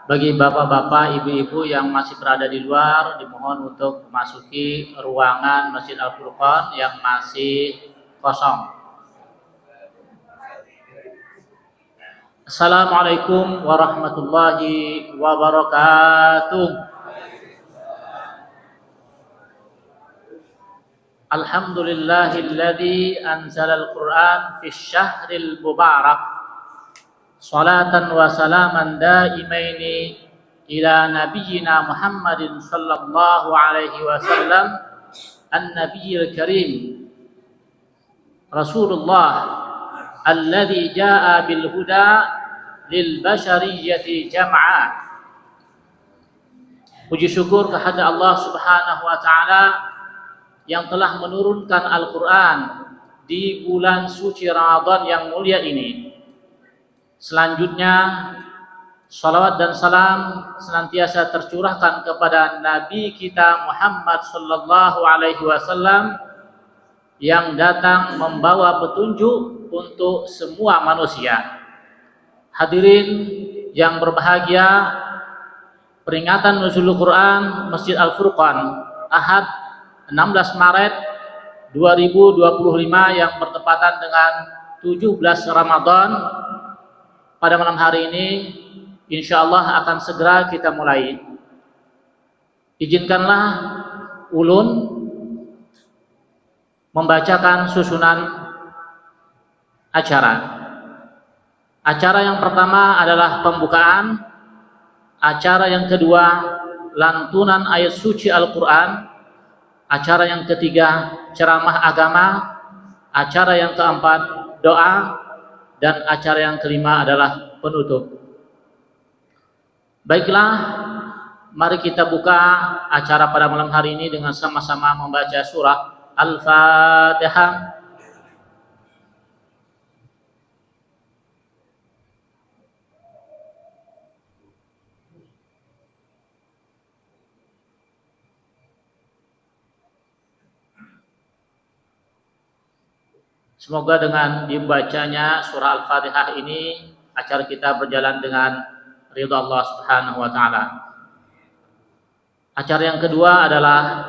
Bagi bapak-bapak, ibu-ibu yang masih berada di luar, dimohon untuk memasuki ruangan Masjid Al-Furqan yang masih kosong. Assalamualaikum warahmatullahi wabarakatuh. Alhamdulillahilladzi anzalal Qur'an fi syahril mubarak. Salatan wa salaman daimaini ila nabiyyina Muhammadin sallallahu alaihi wasallam an-nabiyil karim Rasulullah alladzi jaa bil huda lil bashariyati jam'a. Puji syukur kehadirat Allah Subhanahu wa taala yang telah menurunkan Al-Qur'an di bulan suci Ramadan yang mulia ini. Selanjutnya, salawat dan salam senantiasa tercurahkan kepada Nabi kita Muhammad sallallahu alaihi wasallam yang datang membawa petunjuk untuk semua manusia. Hadirin yang berbahagia, peringatan Nuzulul Quran Masjid Al-Furqan Ahad 16 Maret 2025 yang bertepatan dengan 17 Ramadan. Pada malam hari ini insyaallah akan segera kita mulai. Izinkanlah ulun membacakan susunan acara. Acara yang pertama adalah pembukaan. Acara yang kedua lantunan ayat suci Al-Qur'an. Acara yang ketiga ceramah agama. Acara yang keempat doa. Dan acara yang kelima adalah penutup. Baiklah, mari kita buka acara pada malam hari ini dengan sama-sama membaca surah Al-Fatihah. Semoga dengan dibacanya surah Al-Fatihah ini acara kita berjalan dengan ridha Allah Subhanahu wa taala. Acara yang kedua adalah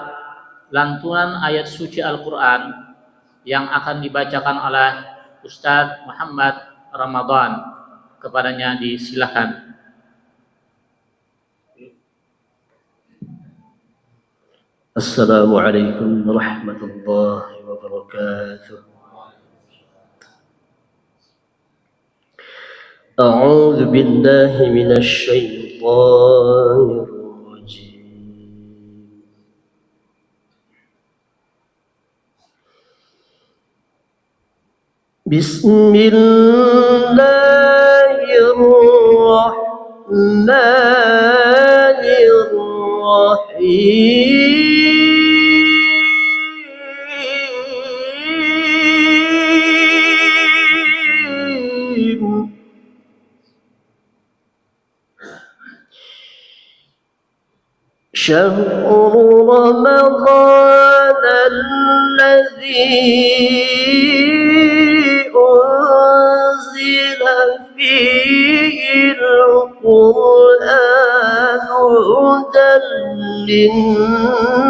lantunan ayat suci Al-Qur'an yang akan dibacakan oleh Ustadz Muhammad Ramadan. Kepadanya disilakan. Assalamualaikum warahmatullahi wabarakatuh. أعوذ بالله من الشيطان الرجيم بسم الله الرحمن الرحيم شهر رمضان الذي أنزل فيه القرآن هدى للناس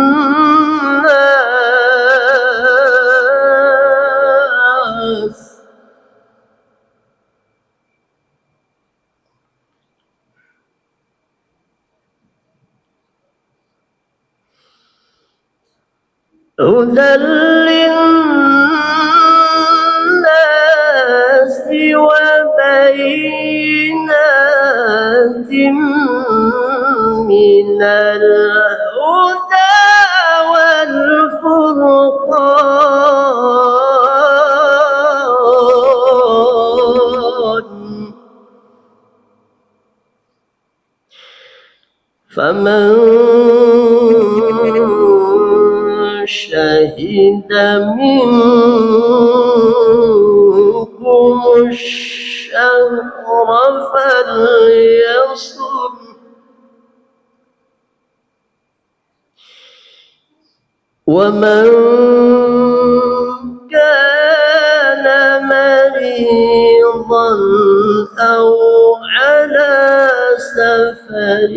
هدى للناس وبينات من الهدى والفرقان فمن شهد منكم الشهر فليصم ومن كان مريضا أو على سفر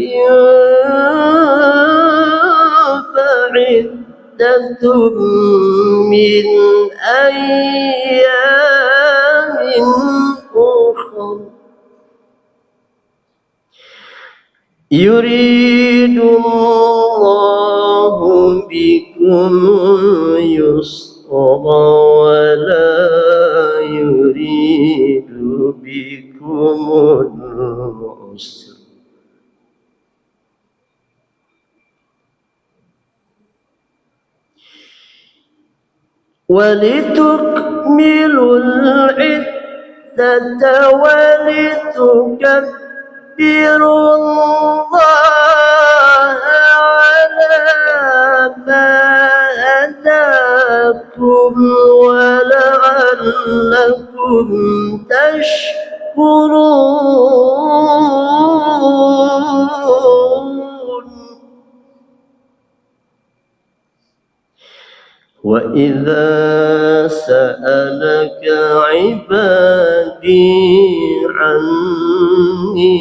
فعدة من أيام أخر يريد الله بكم اليسر ولا يريد بكم العسر ولتكملوا العدة ولتكبروا الله على ما هداكم ولعلكم تشكرون وإذا سألك عبادي عني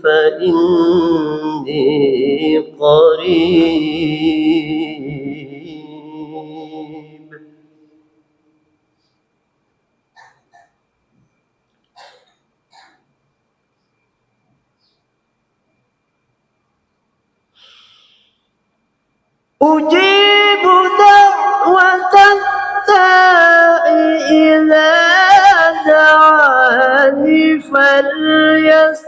فإني قريب أجيب دعوة الداعي إذا دعاني فليستجيبوا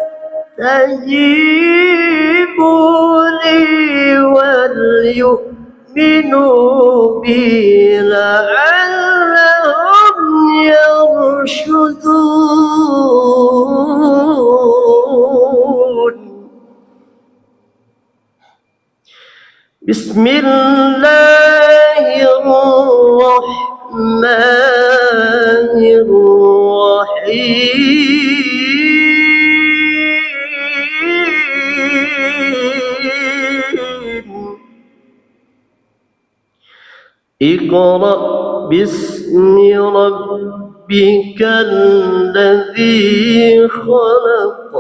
لي وليؤمنوا بي لعلهم يرشدون بسم الله الرحمن الرحيم اقرأ باسم ربك الذي خلق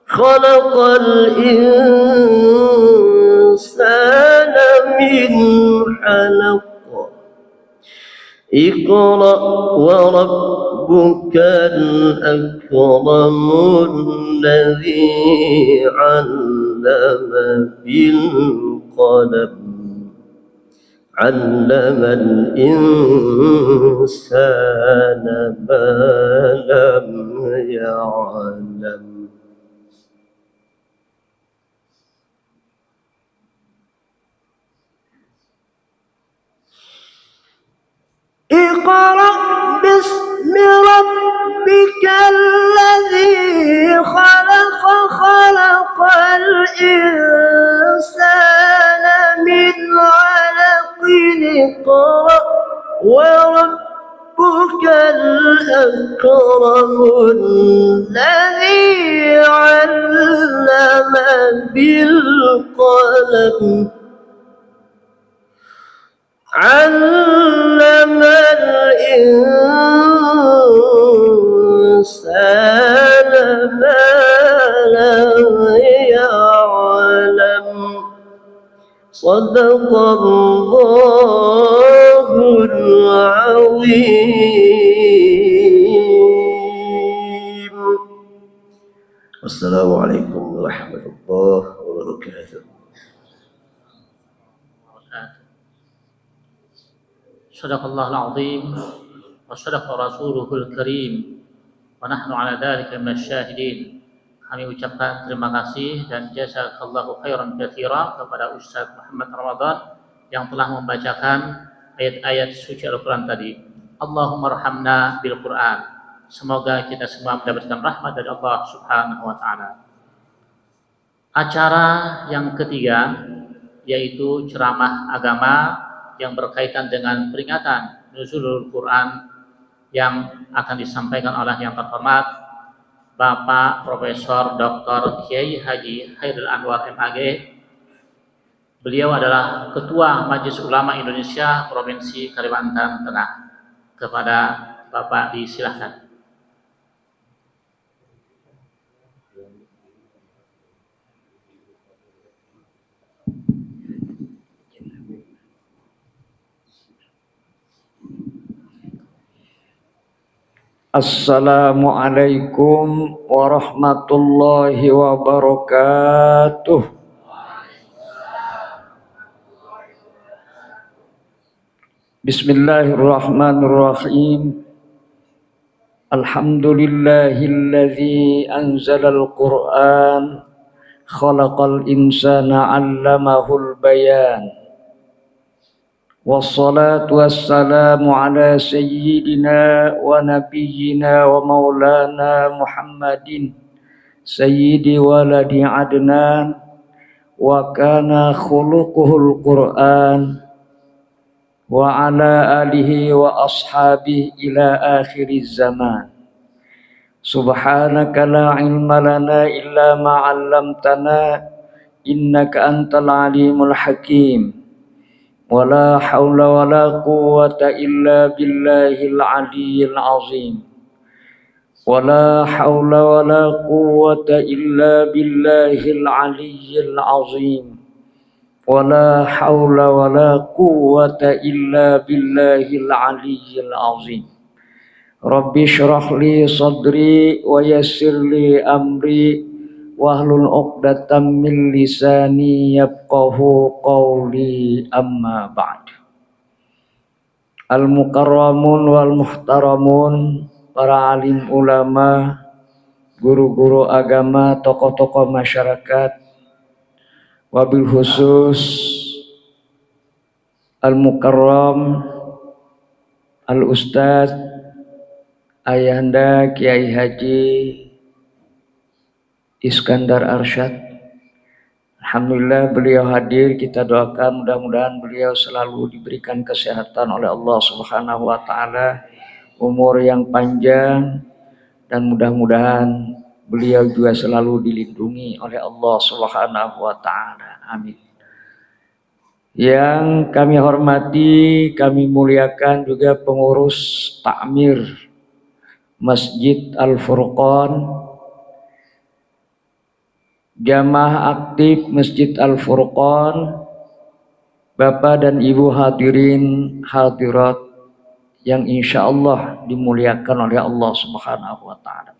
خلق الإنسان من علق اقرأ وربك الأكرم الذي علم بالقلم علم الإنسان ما لم يعلم اقرأ باسم ربك الذي خلق خلق الإنسان من علق اقرأ وربك الأكرم الذي علم بالقلم علم الإنسان ما لم يعلم صدق الله العظيم والسلام عليكم ورحمة الله وبركاته Sadaqallahul azim wa sadaqa rasuluhul karim wa nahnu ala dzalika minasyahidin. Kami ucapkan terima kasih dan jazakallahu khairan katsira kepada Ustaz Muhammad Ramadan yang telah membacakan ayat-ayat suci Al-Qur'an tadi. Allahumma rahamna bil Qur'an. Semoga kita semua mendapatkan rahmat dari Allah Subhanahu wa taala. Acara yang ketiga yaitu ceramah agama yang berkaitan dengan peringatan Nuzulul Quran yang akan disampaikan oleh yang terhormat Bapak Profesor Dr. Kiai Haji Khairul Anwar MAG. Beliau adalah Ketua Majelis Ulama Indonesia Provinsi Kalimantan Tengah. Kepada Bapak disilahkan. Assalamualaikum warahmatullahi wabarakatuh. Bismillahirrahmanirrahim. Alhamdulillahilladzi anzalal Qur'an khalaqal insana 'allamahul bayan. Wassalatu wassalamu ala sayyidina wa nabiyyina wa maulana Muhammadin sayyidi waladi Adnan wa kana khuluquhul Qur'an wa ala alihi wa ashabihi ila akhiriz zaman. Subhanaka la ilma lana illa ma 'allamtana innaka antal alimul hakim. Wala haula wala quwwata illa billahil aliyyil azim. Wala haula wala quwwata illa billahil aliyyil azim. Wala haula wala quwwata illa billahil aliyyil azim. Rabbi shrah li sadri wa yassir li amri wahlul 'uqdatam min lisani yafqahu qawli, amma ba'd. Al mukarramun wal muhtaramun, para alim ulama, guru-guru agama, tokoh-tokoh masyarakat, wabil khusus al mukarram al ustadz Ayahanda Kiai Haji Iskandar Arsyad. Alhamdulillah beliau hadir, kita doakan mudah-mudahan beliau selalu diberikan kesehatan oleh Allah Subhanahu wa taala, umur yang panjang, dan mudah-mudahan beliau juga selalu dilindungi oleh Allah Subhanahu wa taala. Amin. Yang kami hormati, kami muliakan juga pengurus takmir Masjid Al-Furqan, jamaah aktif Masjid Al-Furqan, Bapak dan Ibu hadirin hadirat yang insya Allah dimuliakan oleh Allah Subhanahu wa ta'ala.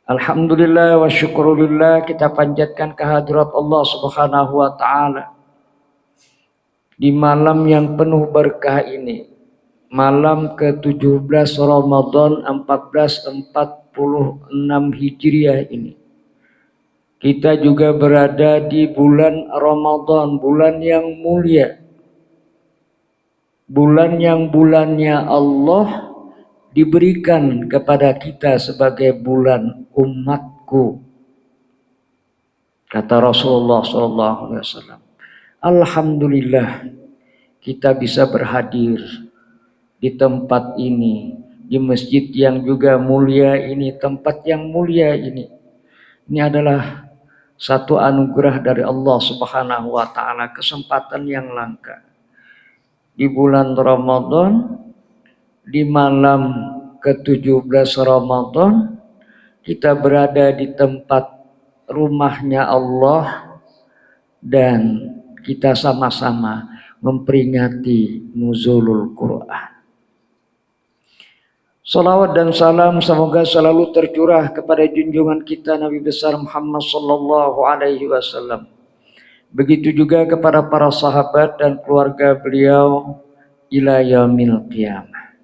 Alhamdulillah wa syukurillah, kita panjatkan kehadirat Allah Subhanahu wa ta'ala di malam yang penuh berkah ini, malam ke-17 Ramadan 1446 Hijriah ini. Kita juga berada di bulan Ramadan, bulan yang mulia. Bulan yang bulannya Allah diberikan kepada kita sebagai bulan umatku. Kata Rasulullah SAW. Alhamdulillah kita bisa berhadir di tempat ini, di masjid yang juga mulia ini, tempat yang mulia ini. Ini adalah satu anugerah dari Allah Subhanahu wa ta'ala, kesempatan yang langka. Di bulan Ramadan, di malam ke-17 Ramadan, kita berada di tempat rumahnya Allah dan kita sama-sama memperingati nuzulul Quran. Salawat dan salam semoga selalu tercurah kepada junjungan kita Nabi besar Muhammad sallallahu alaihi wasallam. Begitu juga kepada para sahabat dan keluarga beliau ila yaumil qiyamah.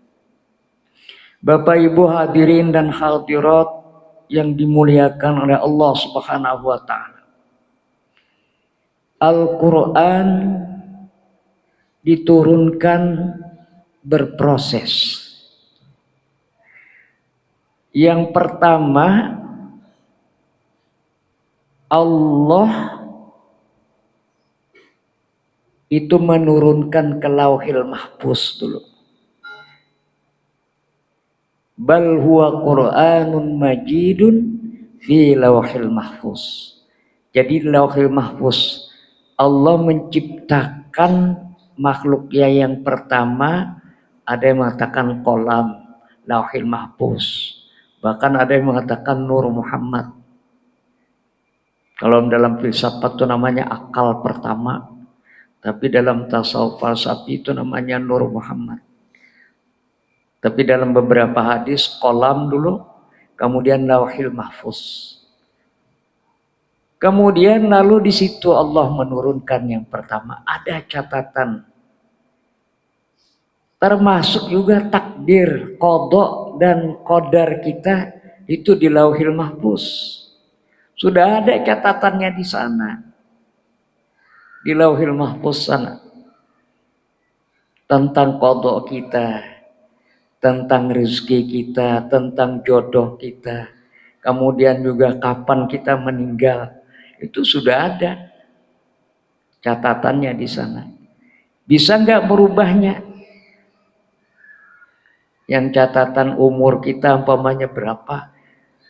Bapak Ibu hadirin dan hadirat yang dimuliakan oleh Allah Subhanahu wa taala. Al-Qur'an diturunkan berproses. Yang pertama, Allah itu menurunkan ke Lauhil Mahfuz dulu. Bal huwa Qur'anun majidun fi Lauhil Mahfuz. Jadi Lauhil Mahfuz, Allah menciptakan makhluknya yang pertama, ada yang mengatakan kolam, Lauhil Mahfuz. Bahkan ada yang mengatakan Nur Muhammad. Kalau dalam filsafat itu namanya akal pertama, tapi dalam tasawuf falsafi itu namanya Nur Muhammad. Tapi dalam beberapa hadis kolam dulu, kemudian lauhil mahfuz. Kemudian lalu di situ Allah menurunkan yang pertama ada catatan, termasuk juga takdir, qada dan qadar kita itu di lauhil mahfuz. Sudah ada catatannya di sana, di lauhil mahfuz sana, tentang qada kita, tentang rezeki kita, tentang jodoh kita, kemudian juga kapan kita meninggal. Itu sudah ada catatannya di sana. Bisa nggak merubahnya? Yang catatan umur kita umpamanya berapa?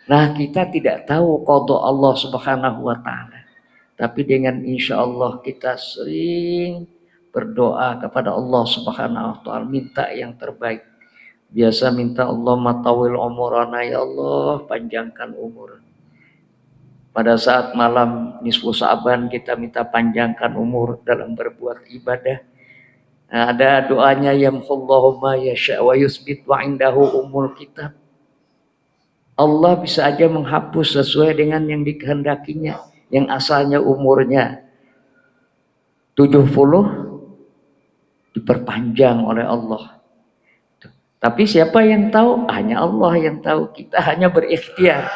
Nah, kita tidak tahu qada Allah Subhanahu wa taala. Tapi dengan insya Allah kita sering berdoa kepada Allah Subhanahu wa taala, minta yang terbaik. Biasa minta Allah matawil umurana, ya Allah panjangkan umur. Pada saat malam nisfu Sa'ban kita minta panjangkan umur dalam berbuat ibadah. Nah, ada doanya yamhullahu ma yasha wa yusbit wa indahu umul kitab. Allah bisa aja menghapus sesuai dengan yang dikehendakinya. Yang asalnya umurnya 70 diperpanjang oleh Allah. Tapi siapa yang tahu? Hanya Allah yang tahu. Kita hanya berikhtiar.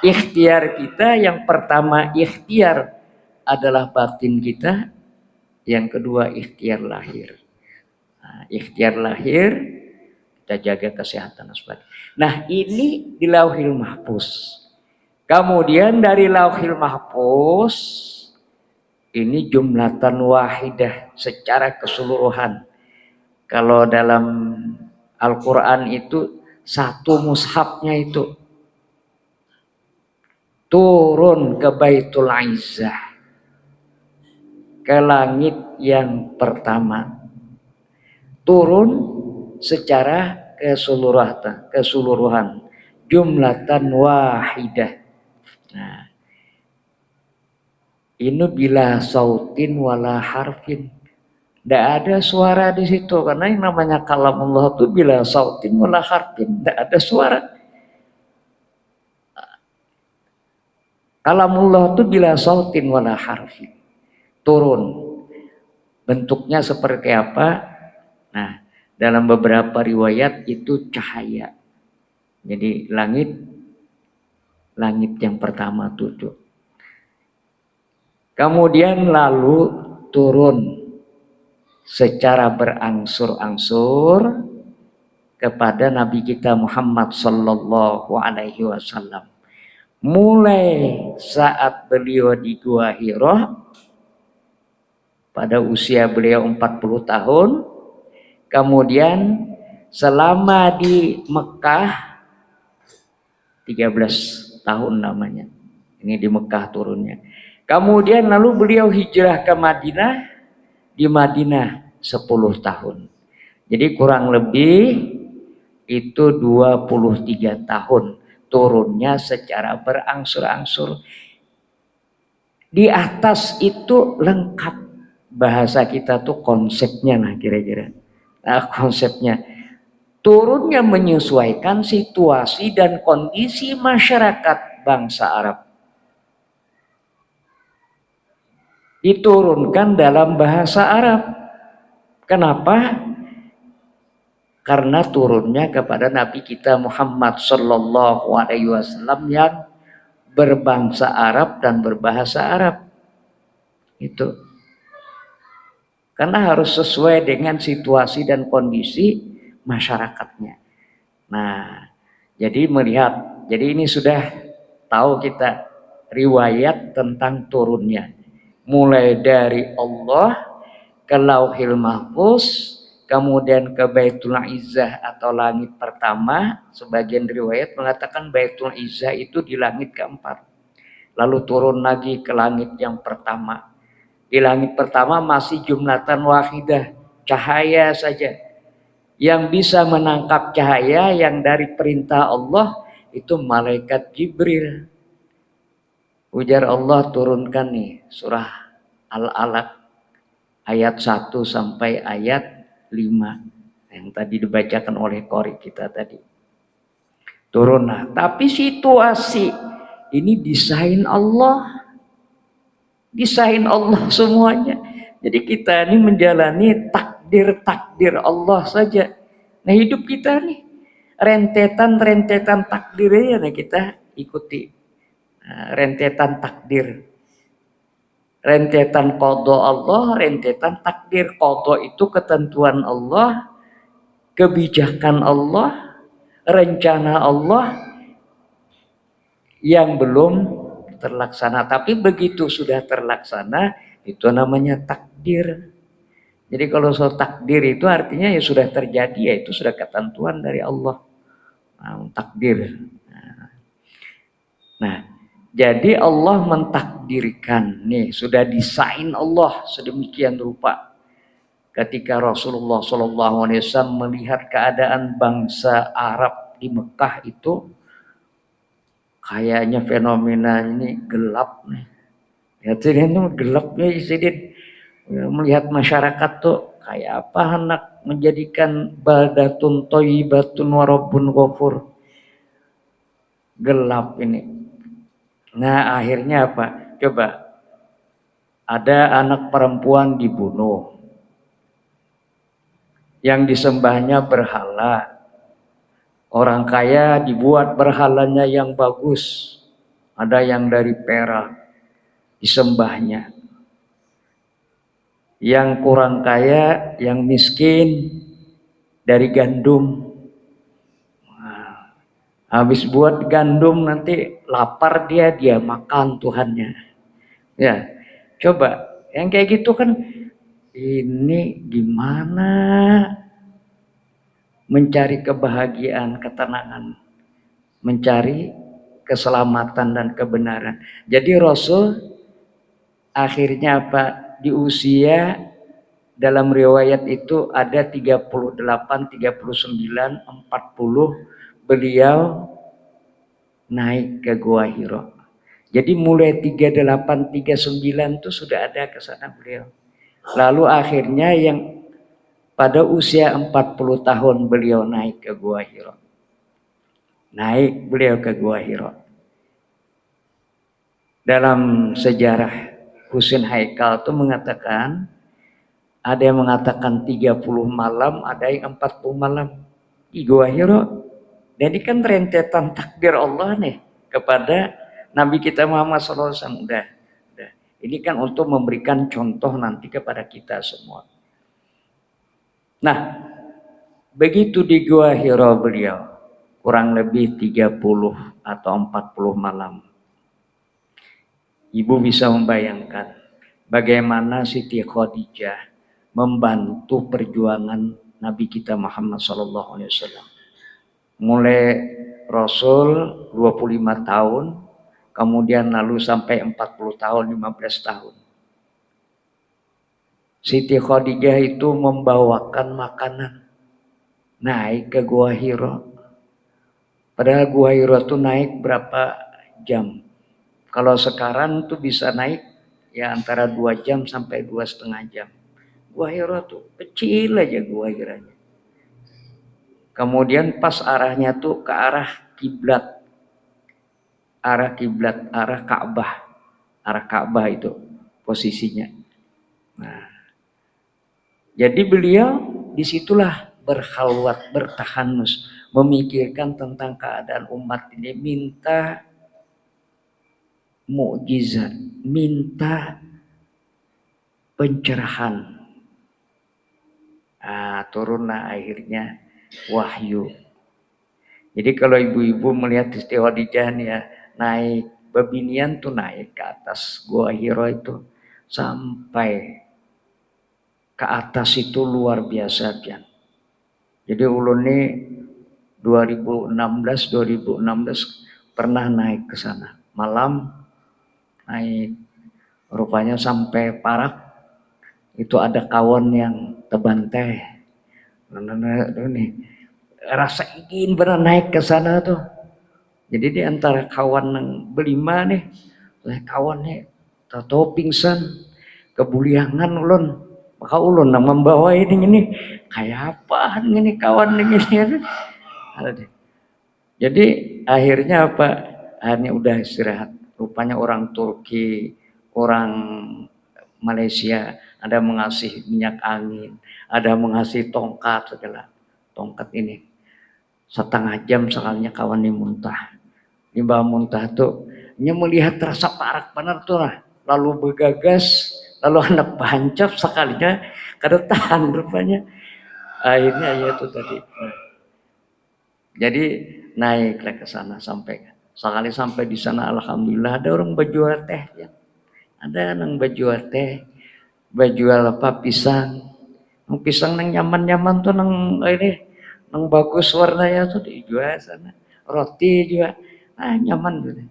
Ikhtiar kita yang pertama ikhtiar adalah batin kita, yang kedua ikhtiar lahir. Nah, ikhtiar lahir kita jaga kesehatan sebagainya. Nah, ini di lauhil mahfuz. Kemudian dari lauhil mahfuz ini jumlatan wahidah secara keseluruhan. Kalau dalam Al-Quran itu satu mushafnya itu turun ke Baitul Izzah, ke langit yang pertama, turun secara keseluruhan, jumlatan wahidah. Nah, ini bila sautin wala harfin, tidak ada suara di situ, karena yang namanya kalamullah itu bila sautin wala harfin, tidak ada suara. Kalamullah itu bila sautin wala harfi, turun. Bentuknya seperti apa? Nah, dalam beberapa riwayat itu cahaya. Jadi langit yang pertama tutup. Kemudian lalu turun secara berangsur-angsur kepada Nabi kita Muhammad sallallahu alaihi wasallam. Mulai saat beliau di Gua Hira pada usia beliau 40 tahun, kemudian selama di Mekah 13 tahun namanya. Ini di Mekah turunnya. Kemudian lalu beliau hijrah ke Madinah, di Madinah 10 tahun. Jadi kurang lebih itu 23 tahun. Turunnya secara berangsur-angsur. Di atas itu lengkap bahasa kita tuh konsepnya lah kira-kira. Nah, konsepnya turunnya menyesuaikan situasi dan kondisi masyarakat bangsa Arab. Diturunkan dalam bahasa Arab. Kenapa? Karena turunnya kepada Nabi kita Muhammad sallallahu alaihi wasallam yang berbangsa Arab dan berbahasa Arab. Itu. Karena harus sesuai dengan situasi dan kondisi masyarakatnya. Nah, jadi melihat, jadi ini sudah tahu kita riwayat tentang turunnya. Mulai dari Allah ke Lauhil Mahfuz, kemudian ke Baitul Izzah atau langit pertama. Sebagian riwayat mengatakan Baitul Izzah itu di langit keempat. Lalu turun lagi ke langit yang pertama. Di langit pertama masih jumlatan wahidah, cahaya saja. Yang bisa menangkap cahaya yang dari perintah Allah itu malaikat Jibril. Ujar Allah turunkan nih surah Al-Alaq ayat 1 sampai ayat 5. yang tadi dibacakan oleh qori kita tadi. Turun. Nah, tapi situasi ini desain Allah. Desain Allah semuanya. Jadi kita ini menjalani takdir-takdir Allah saja. Nah, hidup kita nih rentetan-rentetan takdirnya nah kita ikuti. Nah, rentetan takdir. Rentetan qada Allah, rentetan takdir. Qada itu ketentuan Allah, kebijakan Allah, rencana Allah yang belum terlaksana. Tapi begitu sudah terlaksana, itu namanya takdir. Jadi kalau soal takdir itu artinya ya sudah terjadi, ya itu sudah ketentuan dari Allah. Nah, takdir. Nah, jadi Allah mentakdirkan, nih sudah desain Allah sedemikian rupa. Ketika Rasulullah SAW melihat keadaan bangsa Arab di Mekah itu, kayaknya fenomena ini gelap nih. Ya itu gelapnya Sidin. Melihat masyarakat tuh kayak apa anak menjadikan baldatun thayyibatun wa rabbun ghafur. Gelap ini. Nah, akhirnya apa? Coba. Ada anak perempuan dibunuh. Yang disembahnya berhala. Orang kaya dibuat berhalanya yang bagus. Ada yang dari perak disembahnya. Yang kurang kaya, yang miskin dari gandum. Nah, habis buat gandum nanti lapar dia makan Tuhannya. Ya, coba yang kayak gitu kan ini gimana mencari kebahagiaan, ketenangan, mencari keselamatan dan kebenaran. Jadi Rasul akhirnya apa? Di usia dalam riwayat itu ada 38, 39, 40 beliau naik ke Gua Hira. Jadi mulai 38, 39 itu sudah ada ke sana beliau. Lalu akhirnya yang pada usia 40 tahun beliau naik ke Gua Hira. Naik beliau ke Gua Hira. Dalam sejarah Husin Haikal itu mengatakan, ada yang mengatakan 30 malam, ada yang 40 malam di Gua Hira. Dan ini kan rentetan takdir Allah nih kepada Nabi kita Muhammad SAW. Udah. Ini kan untuk memberikan contoh nanti kepada kita semua. Nah, begitu di Gua Hira beliau, kurang lebih 30 atau 40 malam. Ibu bisa membayangkan bagaimana Siti Khadijah membantu perjuangan Nabi kita Muhammad SAW. Mulai Rasul 25 tahun, kemudian lalu sampai 40 tahun, 15 tahun. Siti Khadijah itu membawakan makanan naik ke Gua Hira. Padahal Gua Hira itu naik berapa jam? Kalau sekarang tuh bisa naik ya antara 2 jam sampai 2,5 jam. Gua Hira tuh kecil aja Gua Hiranya. Kemudian pas arahnya tuh ke arah kiblat. Arah kiblat, arah Ka'bah. Arah Ka'bah itu posisinya. Nah, jadi beliau disitulah berkhalwat, bertahanus, memikirkan tentang keadaan umat ini, minta mukjizat, minta pencerahan. Nah, turunlah akhirnya wahyu. Jadi kalau ibu-ibu melihat Siti Khadijah ya naik bebinian tuh naik ke atas Gua Hira itu sampai ke atas itu luar biasa kan. Jadi ulun ini 2016 pernah naik ke sana. Malam naik rupanya sampai Parak itu ada kawan yang tebantai. Nih rasa ingin benar naik ke sana tuh. Jadi di antara kawan yang berlima nih, kawan nih tahu pingsan kebuliangan ulun Maka ulun membawa ini kayak apa ini kawan ini. Jadi akhirnya apa? Akhirnya udah istirahat. Rupanya orang Turki, orang Malaysia ada mengasih minyak angin, ada mengasih tongkat segala. Tongkat ini 1/2 jam sekalinya kawan ini muntah. Di bawah muntah tuh, nya melihat terasa parak benar tuh lah. Lalu bergagas, lalu anak bancap sekalinya kada tahan rupanya. Akhirnya ya itu tadi. Jadi naiklah ke sana sampai sekali sampai di sana alhamdulillah ada orang berjual teh ya. Ada yang berjual teh, berjual apa pisang. Pisang nang nyaman-nyaman tuh nang ini nang bagus warnanya tuh dijual sana. Roti juga nyaman gitu.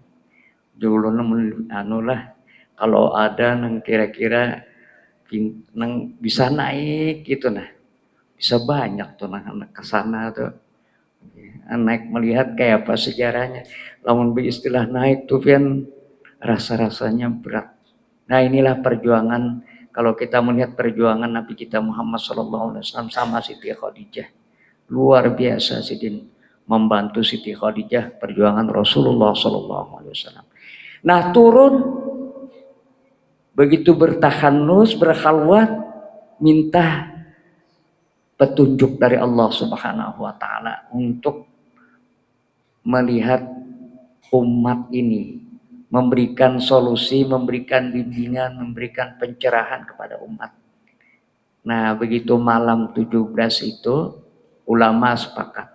Dulu anu lah kalau ada nang kira-kira nang bisa naik gitu nah. Bisa banyak tuh nang anak ke sana tuh. Naik melihat kayak apa sejarahnya. Lamun istilah naik tuh kan rasa-rasanya berat. Nah inilah perjuangan kalau kita melihat perjuangan Nabi kita Muhammad SAW sama Siti Khadijah. Luar biasa Sidin membantu Siti Khadijah perjuangan Rasulullah SAW. Nah turun begitu bertahanus berkhalwat minta petunjuk dari Allah Subhanahu wa taala untuk melihat umat ini, memberikan solusi, memberikan bimbingan, memberikan pencerahan kepada umat. Nah, begitu malam 17 itu ulama sepakat.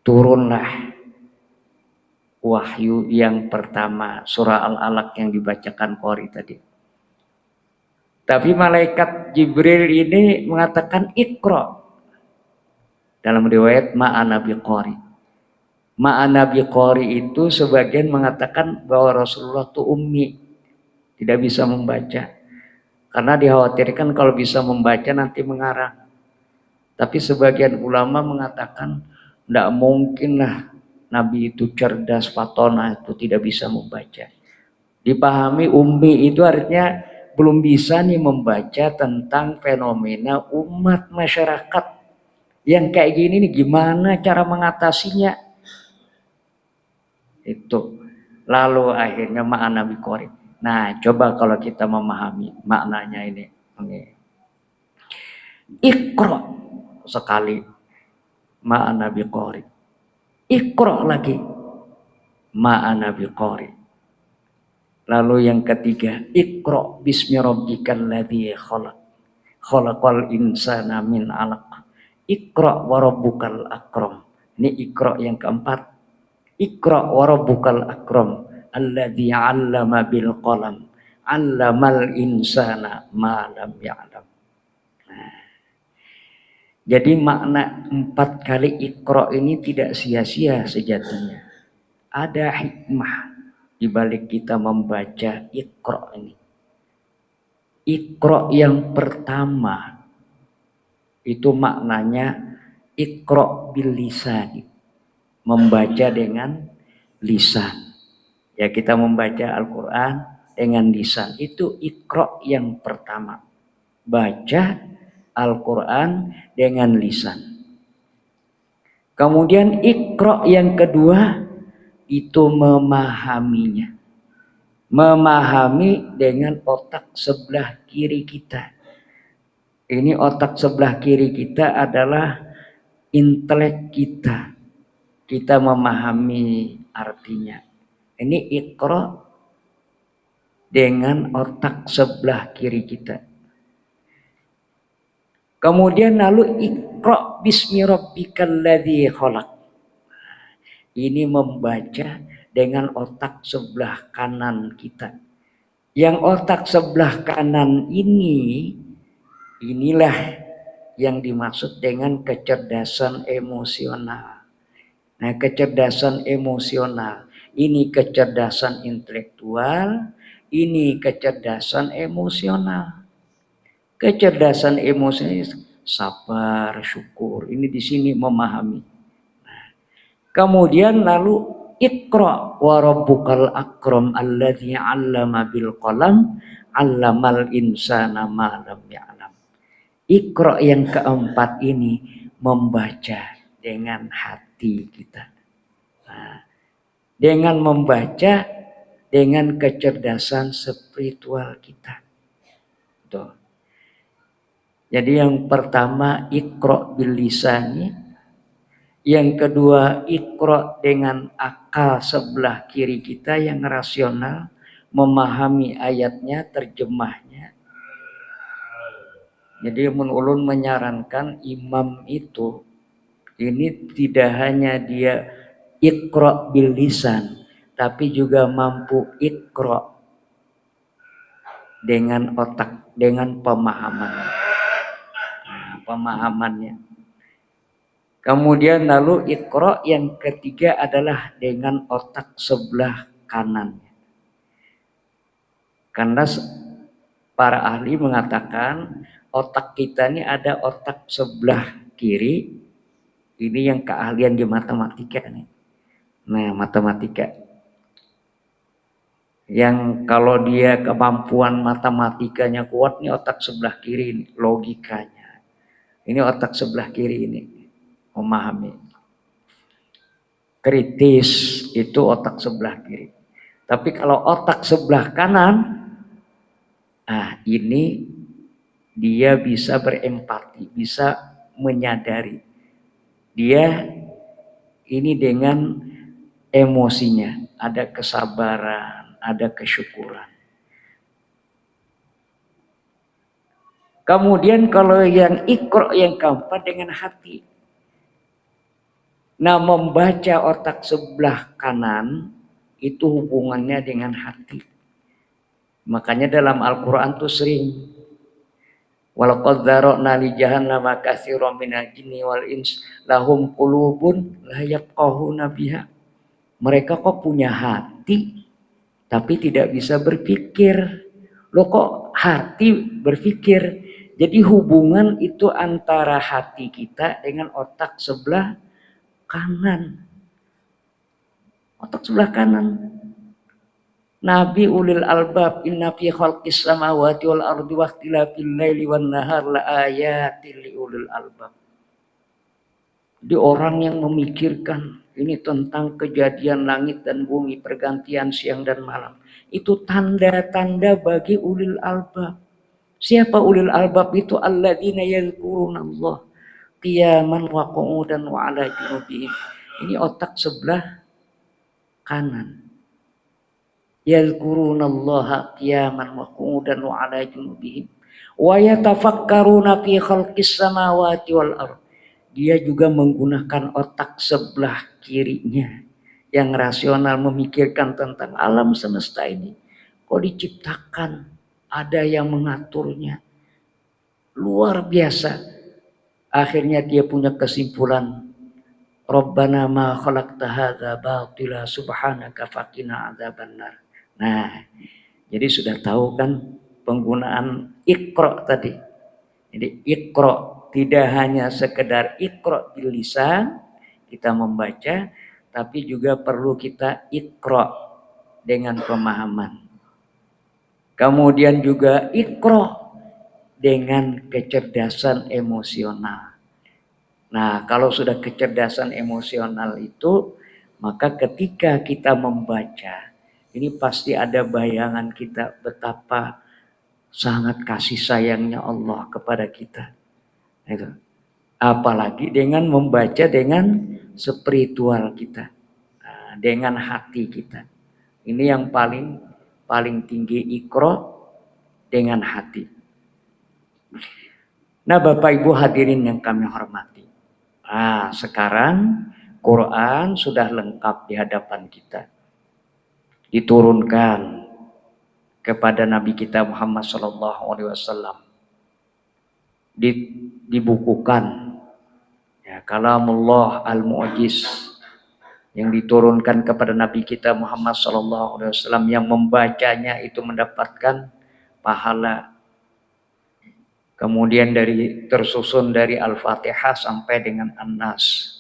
Turunlah wahyu yang pertama, surah Al-Alaq yang dibacakan Qori tadi. Tapi malaikat Jibril ini mengatakan Iqra. Dalam riwayat ma'ana biqari. Ma'ana biqari itu sebagian mengatakan bahwa Rasulullah itu ummi, tidak bisa membaca. Karena dikhawatirkan kalau bisa membaca nanti mengarang. Tapi sebagian ulama mengatakan tidak mungkinlah Nabi itu cerdas, fatona itu tidak bisa membaca. Dipahami ummi itu artinya belum bisa nih membaca tentang fenomena umat masyarakat yang kayak gini nih, gimana cara mengatasinya itu. Lalu akhirnya makna biqari. Nah coba kalau kita memahami maknanya ini. Iqra sekali makna biqari. Iqra lagi makna biqari. Lalu yang ketiga, Iqra bismi rabbikal ladzi khalaq. Khalaqal insana min 'alaq. Iqra wa rabbukal akram. Ini Iqra yang keempat. Iqra wa rabbukal akram alladzi 'allama bil qalam. 'Allamal insana ma lam ya'lam. Nah, jadi makna 4 kali Iqra ini tidak sia-sia sejatinya. Ada hikmah di balik kita membaca Iqra ini. Iqra yang pertama itu maknanya Iqra bil lisan, membaca dengan lisan. Ya kita membaca Al-Quran dengan lisan, itu Iqra yang pertama. Baca Al-Quran dengan lisan. Kemudian Iqra yang kedua itu memahaminya. Memahami dengan otak sebelah kiri kita. Ini otak sebelah kiri kita adalah intelek kita. Kita memahami artinya. Ini Iqra dengan otak sebelah kiri kita. Kemudian lalu Iqra bismi rabbikal ladzi khalaq. Ini membaca dengan otak sebelah kanan kita. Yang otak sebelah kanan ini, inilah yang dimaksud dengan kecerdasan emosional. Nah, kecerdasan emosional, ini kecerdasan intelektual, ini kecerdasan emosional. Kecerdasan emosional, sabar, syukur, ini di sini memahami. Kemudian lalu Iqra wa rabbukal akram alladzi 'allama bil qalam 'allamal insana ma lam ya'lam. Iqra yang keempat ini membaca dengan hati kita. Nah, dengan membaca dengan kecerdasan spiritual kita. Tuh. Jadi yang pertama Iqra bil lisani, yang kedua Iqra dengan akal sebelah kiri kita yang rasional, memahami ayatnya, terjemahnya. Jadi ulun menyarankan imam itu ini tidak hanya dia Iqra bil lisan, tapi juga mampu Iqra dengan otak, dengan pemahamannya. Kemudian lalu Iqra yang ketiga adalah dengan otak sebelah kanan. Karena para ahli mengatakan otak kita ini ada otak sebelah kiri, ini yang keahlian di matematika nih. Nah, matematika yang kalau dia kemampuan matematikanya kuat nih otak sebelah kiri ini, logikanya. Ini otak sebelah kiri ini memahami. Kritis itu otak sebelah kiri. Tapi kalau otak sebelah kanan, ini dia bisa berempati, bisa menyadari. Dia ini dengan emosinya, ada kesabaran, ada kesyukuran. Kemudian kalau yang Iqra yang keempat dengan hati. Nah, membaca otak sebelah kanan itu hubungannya dengan hati. Makanya dalam Al-Quran tuh sering walaqad dzara'na li jahannama katsiran minal jinni wal ins lahum qulubun la yafqahuna biha. Mereka kok punya hati tapi tidak bisa berpikir. Loh kok hati berpikir? Jadi hubungan itu antara hati kita dengan otak sebelah kanan. Otak sebelah kanan. Nabi ulil albab inna fi khalqis samawati wal ardi wa ikhtilafil laili wan nahar la ayatil li ulil albab. Di orang yang memikirkan ini tentang kejadian langit dan bumi, pergantian siang dan malam. Itu tanda-tanda bagi ulil albab. Siapa ulil albab itu? Alladzina yadhkurunallah qiyaman wa qu'udan wa 'ala junubihim. Ini otak sebelah kanan. Yadhkurunallaha qiyaman wa qu'udan wa 'ala junubihim wa yatafakkaruna fi khalqis samawati wal ardh. Dia juga menggunakan otak sebelah kirinya yang rasional, memikirkan tentang alam semesta ini. Kok diciptakan, ada yang mengaturnya. Luar biasa. Akhirnya dia punya kesimpulan, Rabbana ma khalaqta hadza batila subhanaka faqina adzabannar. Nah, jadi sudah tahu kan penggunaan Iqra tadi. Jadi Iqra tidak hanya sekedar Iqra bil lisan, kita membaca, tapi juga perlu kita Iqra dengan pemahaman. Kemudian juga Iqra dengan kecerdasan emosional. Nah, kalau sudah kecerdasan emosional itu, maka ketika kita membaca, ini pasti ada bayangan kita betapa sangat kasih sayangnya Allah kepada kita. Itu. Apalagi dengan membaca dengan spiritual kita, dengan hati kita. Ini yang paling tinggi Iqra dengan hati. Nah, Bapak Ibu hadirin yang kami hormati. Sekarang Quran sudah lengkap di hadapan kita. Diturunkan kepada Nabi kita Muhammad SAW. Dibukukan ya, kalamullah al-mu'jiz yang diturunkan kepada Nabi kita Muhammad SAW, yang membacanya itu mendapatkan pahala. Kemudian tersusun dari Al-Fatihah sampai dengan An-Nas.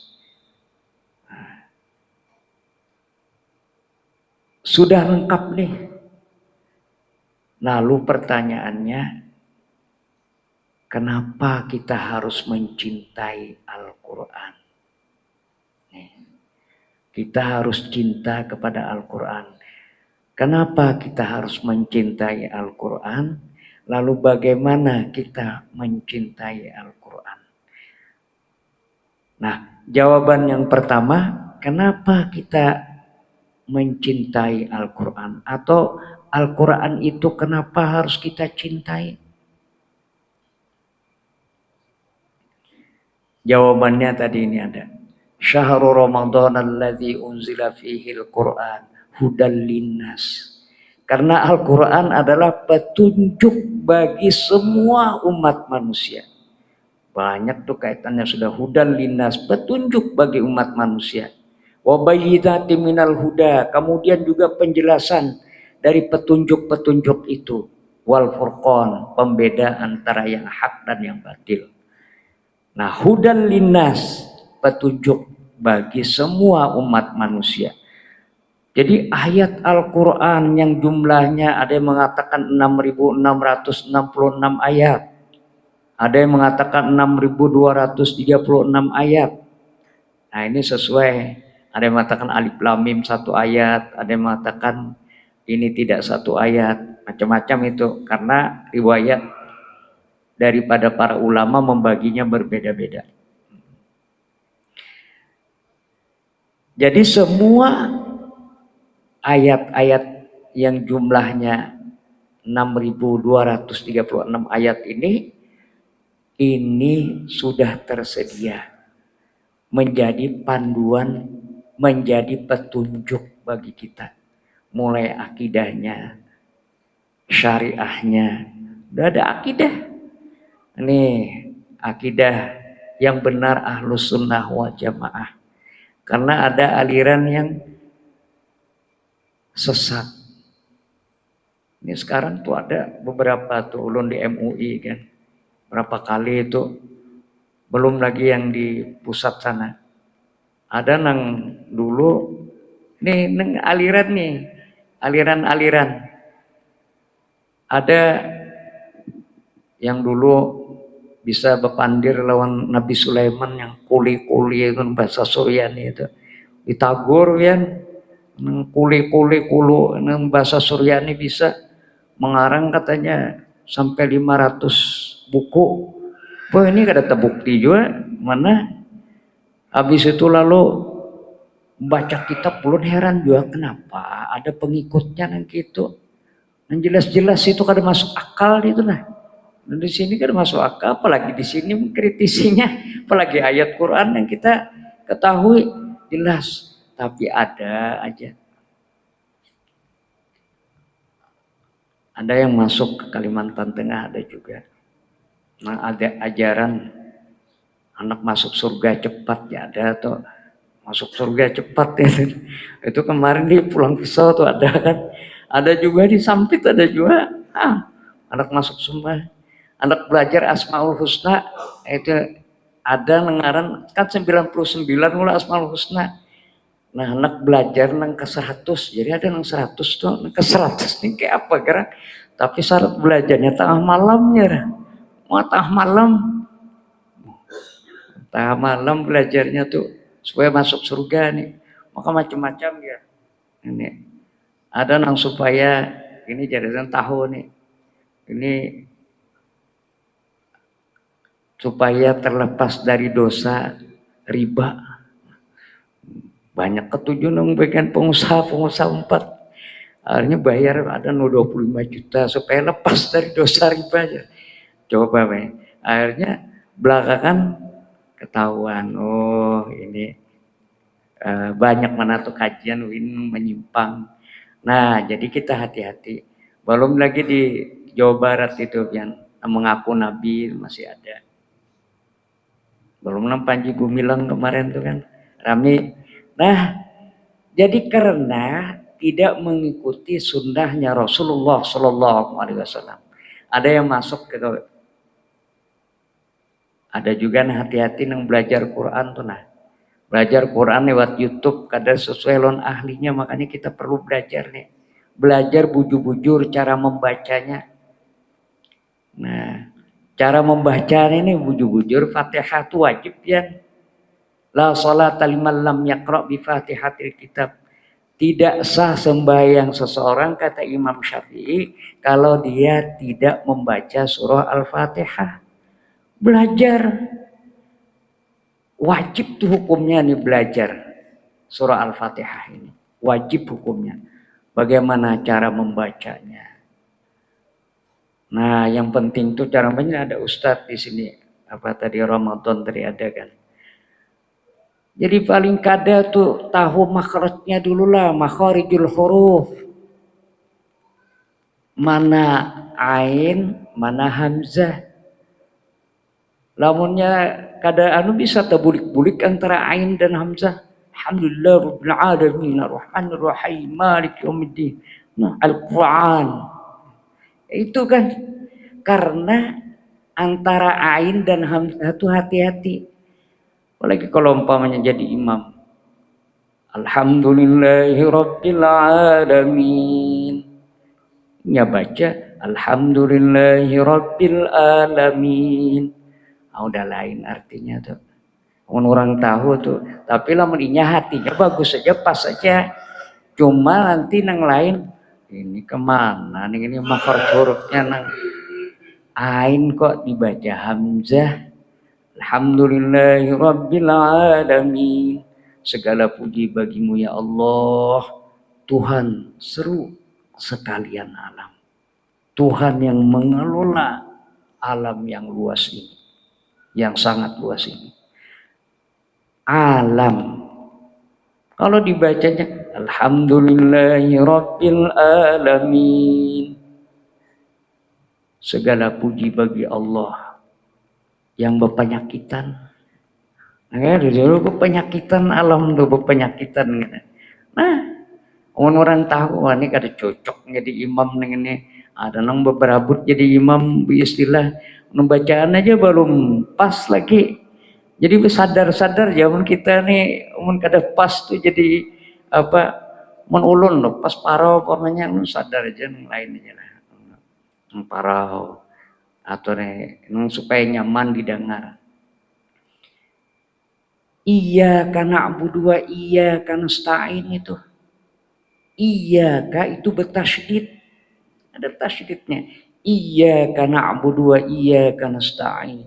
Sudah lengkap nih. Lalu pertanyaannya, kenapa kita harus mencintai Al-Quran? Kita harus cinta kepada Al-Quran. Kenapa kita harus mencintai Al-Quran? Lalu bagaimana kita mencintai Al-Quran? Nah, jawaban yang pertama, kenapa kita mencintai Al-Quran? Atau Al-Quran itu kenapa harus kita cintai? Jawabannya tadi ini ada. Syahrul Ramadan alladzi unzila fihi al-Quran hudal linnas. Karena Al-Quran adalah petunjuk bagi semua umat manusia. Banyak tuh kaitannya sudah hudal linnas, petunjuk bagi umat manusia. Wa bayyinatin minal huda, kemudian juga penjelasan dari petunjuk-petunjuk itu. Wal furqan, pembeda antara yang hak dan yang batil. Nah, hudal linnas, petunjuk bagi semua umat manusia. Jadi ayat Al-Quran yang jumlahnya ada yang mengatakan 6.666 ayat. Ada yang mengatakan 6.236 ayat. Nah ini sesuai. Ada yang mengatakan alif lam mim 1 ayat. Ada yang mengatakan ini tidak 1 ayat. Macam-macam itu. Karena riwayat daripada para ulama membaginya berbeda-beda. Jadi semua ayat-ayat yang jumlahnya 6.236 ayat ini sudah tersedia menjadi panduan, menjadi petunjuk bagi kita. Mulai akidahnya, syariahnya, udah ada akidah. Nih, akidah yang benar Ahlus Sunnah wal Jamaah. Karena ada aliran yang sesat. Ini sekarang tuh ada beberapa tuh ulun di MUI kan. Berapa kali itu, belum lagi yang di pusat sana. Ada nang dulu, nih neng aliran nih, aliran-aliran. Ada yang dulu bisa bepandir lawan Nabi Sulaiman yang kuli-kuli itu bahasa Suryani itu. Ditagur ya, kuli-kuli kulu bahasa Suryani bisa mengarang katanya sampai 500 buku. Wah ini ada terbukti juga mana. Habis itu lalu baca kitab pulun heran juga kenapa ada pengikutnya yang gitu. Dan jelas-jelas itu kada masuk akal itu lah. Dan di sini kada masuk akal, apalagi di sini mengkritisinya, apalagi ayat Quran yang kita ketahui jelas, tapi ada aja. Ada yang masuk ke Kalimantan Tengah ada juga. Nah, ada ajaran anak masuk surga cepat ya ada tuh. Masuk surga cepat ya. Itu kemarin di Pulang Pisau tuh ada kan. Ada juga di Sampit ada juga. Anak masuk surga. Anak belajar Asmaul Husna itu ada nengaran kan 99 mula Asmaul Husna. Nah anak belajar nang ke 100 jadi ada nang 100 tuh nang ke 100 nih kayak apa gerak. Tapi syarat belajarnya tengah malamnya. Mau tengah malam belajarnya tuh supaya masuk surga nih. Maka macam-macam ya. Ini ada nang supaya ini jadikan tahu nih. Ini supaya terlepas dari dosa riba. Banyak ketujuh nang bagian pengusaha 4. Akhirnya bayar ada 25 juta supaya lepas dari dosa riba aja. Coba Pak. Akhirnya belakangan ketahuan, oh ini banyak mana tuh kajian ini menyimpang. Nah, jadi kita hati-hati. Belum lagi di Jawa Barat itu yang mengaku nabi masih ada. Belum Panji Gumilang kemarin tuh kan rame. Nah, jadi karena tidak mengikuti sunnahnya Rasulullah Shallallahu Alaihi Wasallam, ada yang masuk ke. Ada juga nah hati-hati nang belajar Quran tuh nah. Belajar Quran lewat YouTube kadang sesuai lon ahlinya, makanya kita perlu belajar nih. Belajar bujur-bujur cara membacanya. Nah, cara membacanya ini bujur-bujur Fatihah itu wajib ya. La sholata liman lam yaqra' bi Fatihatil kitab. Tidak sah sembahyang seseorang, kata Imam Syafi'i, kalau dia tidak membaca surah Al-Fatihah. Belajar. Wajib tuh hukumnya nih belajar surah Al-Fatihah ini. Wajib hukumnya. Bagaimana cara membacanya? Nah, yang penting tuh cara membacanya ada ustadz di sini. Apa tadi Ramadan tadi ada kan? Jadi paling kada tuh tahu makhrajnya dulu lah, makharijul huruf. Mana ain, mana hamzah. Lamunnya kada anu bisa terbulik-bulik antara ain dan hamzah. Alhamdulillah rabbil alamin arrahmanir rahim maliki yaumiddin. Nah, Al-Qur'an. Itu kan karena antara ain dan hamzah itu hati-hati. Apalagi kalau umpamanya jadi imam. Alhamdulillahi rabbil alamin. Ya baca Alhamdulillahi rabbil alamin. Udah lain artinya tuh. Orang tahu tuh. Tapi lamunnya hatinya bagus saja, pas saja. Cuma nanti nang lain ini kemana? Ini makhraj hurufnya nang ain kok dibaca hamzah. Alhamdulillahi rabbil alamin. Segala puji bagimu ya Allah, Tuhan seru sekalian alam. Tuhan yang mengelola alam yang luas ini, yang sangat luas ini. Alam. Kalau dibacanya Alhamdulillahi rabbil alamin. Segala puji bagi Allah yang berpenyakitan. Nah, dulu berpenyakitan, alam tuh berpenyakitan. Nah, orang tahu wah ini kada cocok jadi imam ini. Ada nang beberabut jadi imam istilah membacaan aja belum pas lagi. Jadi sadar-sadar zaman kita nih mun kada pas tuh jadi apa mun ulun loh pas parau pokoknya lu sadar aja yang lain aja lah. Parau atau nih supaya nyaman didengar. Iya karena abu dua iya karena nasta'in itu. Iya kah itu bertasydid. Ada tasydidnya. Iya karena abu dua iya karena nasta'in.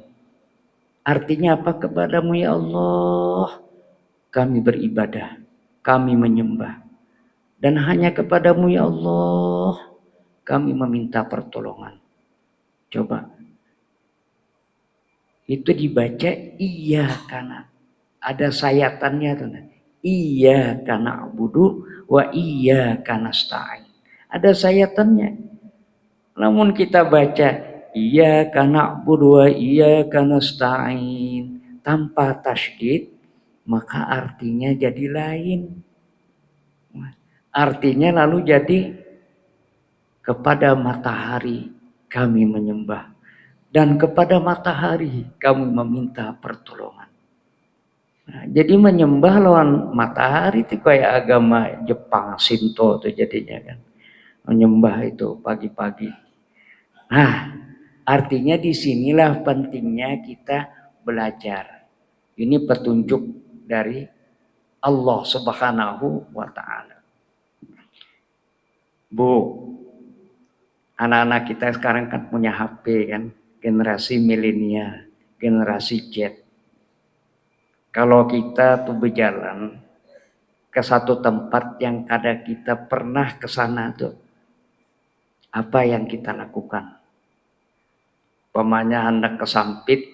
Artinya apa? Kepadamu ya Allah kami beribadah, kami menyembah. Dan hanya kepadamu ya Allah kami meminta pertolongan. Coba. Itu dibaca iya karena. Ada sayatannya tuh. Iya karena abudu wa iya karena nasta'in. Ada sayatannya. Namun kita baca iya karena abudu wa iya karena nasta'in tanpa tasydid, maka artinya jadi lain. Artinya lalu jadi kepada matahari kami menyembah dan kepada matahari kami meminta pertolongan. Nah, jadi menyembah lawan matahari itu kayak agama Jepang Shinto tuh jadinya kan. Menyembah itu pagi-pagi. Nah, artinya disinilah pentingnya kita belajar. Ini petunjuk dari Allah Subhanahu wa Ta'ala. Bu, anak-anak kita sekarang kan punya HP kan, generasi milenial, generasi Z. Kalau kita tuh berjalan ke satu tempat yang kada kita pernah ke sana tuh, apa yang kita lakukan? Pemanya hendak kesampit,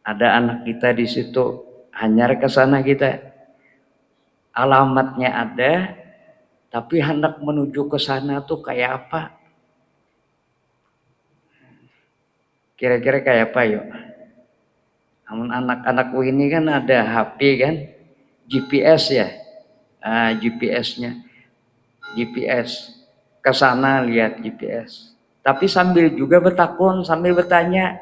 ada anak kita di situ, hanyar ke sana kita. Alamatnya ada, tapi hendak menuju ke sana tuh kayak apa? Kira-kira kayak apa yuk? Namun anak-anakku ini kan ada HP kan, GPS ya, GPS-nya, GPS ke sana lihat GPS. Tapi sambil juga bertakun, sambil bertanya,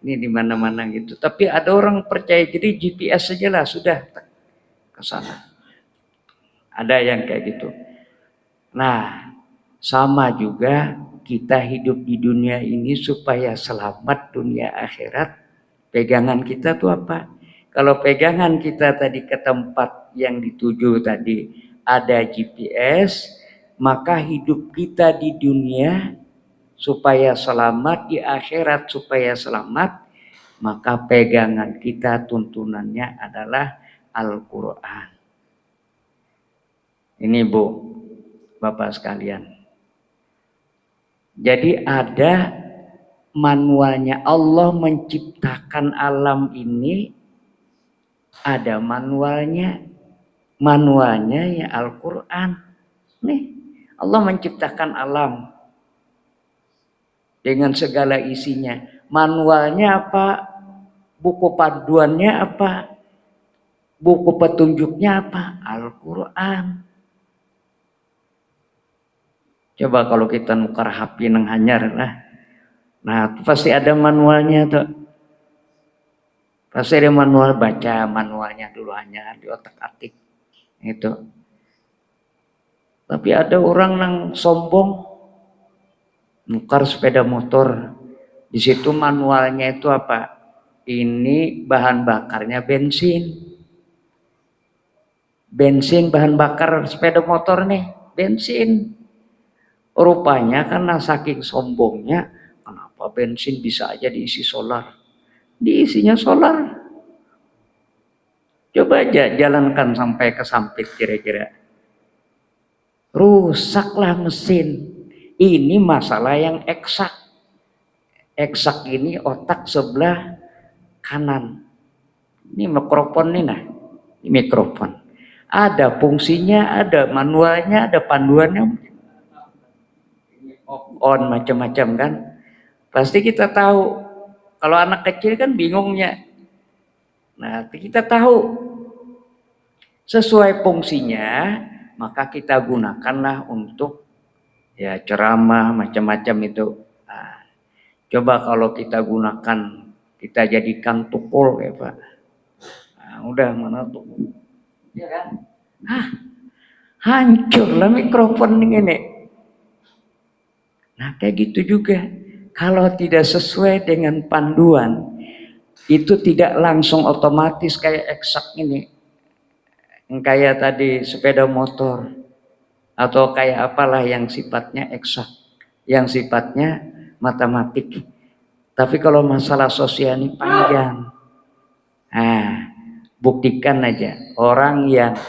ini di mana-mana gitu. Tapi ada orang percaya jadi GPS saja lah sudah. ke sana. Ada yang kayak gitu. Nah, sama juga kita hidup di dunia ini supaya selamat dunia akhirat. Pegangan kita tuh apa? Kalau pegangan kita tadi ke tempat yang dituju tadi ada GPS, maka hidup kita di dunia supaya selamat, di akhirat supaya selamat, maka pegangan kita tuntunannya adalah Al-Quran. Ini Bu, Bapak sekalian. Jadi ada manualnya. Allah menciptakan alam ini, ada manualnya. Manualnya ya Al-Quran. Nih, Allah menciptakan alam dengan segala isinya. Manualnya apa? Buku panduannya apa? Buku petunjuknya apa? Al-Quran. Coba kalau kita nukar HP nang hanyar lah. Nah, pasti ada manualnya tuh. Pasti ada manual, baca manualnya dulu hanya di otak-atik. Itu. Tapi ada orang nang sombong nukar sepeda motor. Di situ manualnya itu apa? Ini bahan bakarnya bensin. Bensin bahan bakar sepeda motor nih, bensin. Rupanya karena saking sombongnya, kenapa bensin bisa aja diisi solar? Diisinya solar. Coba aja jalankan sampai ke Sampit kira-kira. Rusaklah mesin. Ini masalah yang eksak. Eksak ini otak sebelah kanan. Ini mikrofon nih nah. Ini mikrofon. Ada fungsinya, ada manualnya, ada panduannya. On macam-macam kan. Pasti kita tahu. Kalau anak kecil kan bingungnya. Nah, kita tahu sesuai fungsinya, maka kita gunakanlah untuk ya ceramah macam-macam itu. Nah, coba kalau kita gunakan, kita jadikan tukul ya Pak. Nah, udah mana tuh? Ya kan? Hancurlah mikrofon ini. Nah kayak gitu juga. Kalau tidak sesuai dengan panduan, itu tidak langsung otomatis kayak eksak ini. Kayak tadi sepeda motor. Atau kayak apalah yang sifatnya eksak. Yang sifatnya matematik. Tapi kalau masalah sosial ini panjang. Nah, buktikan aja. Orang yang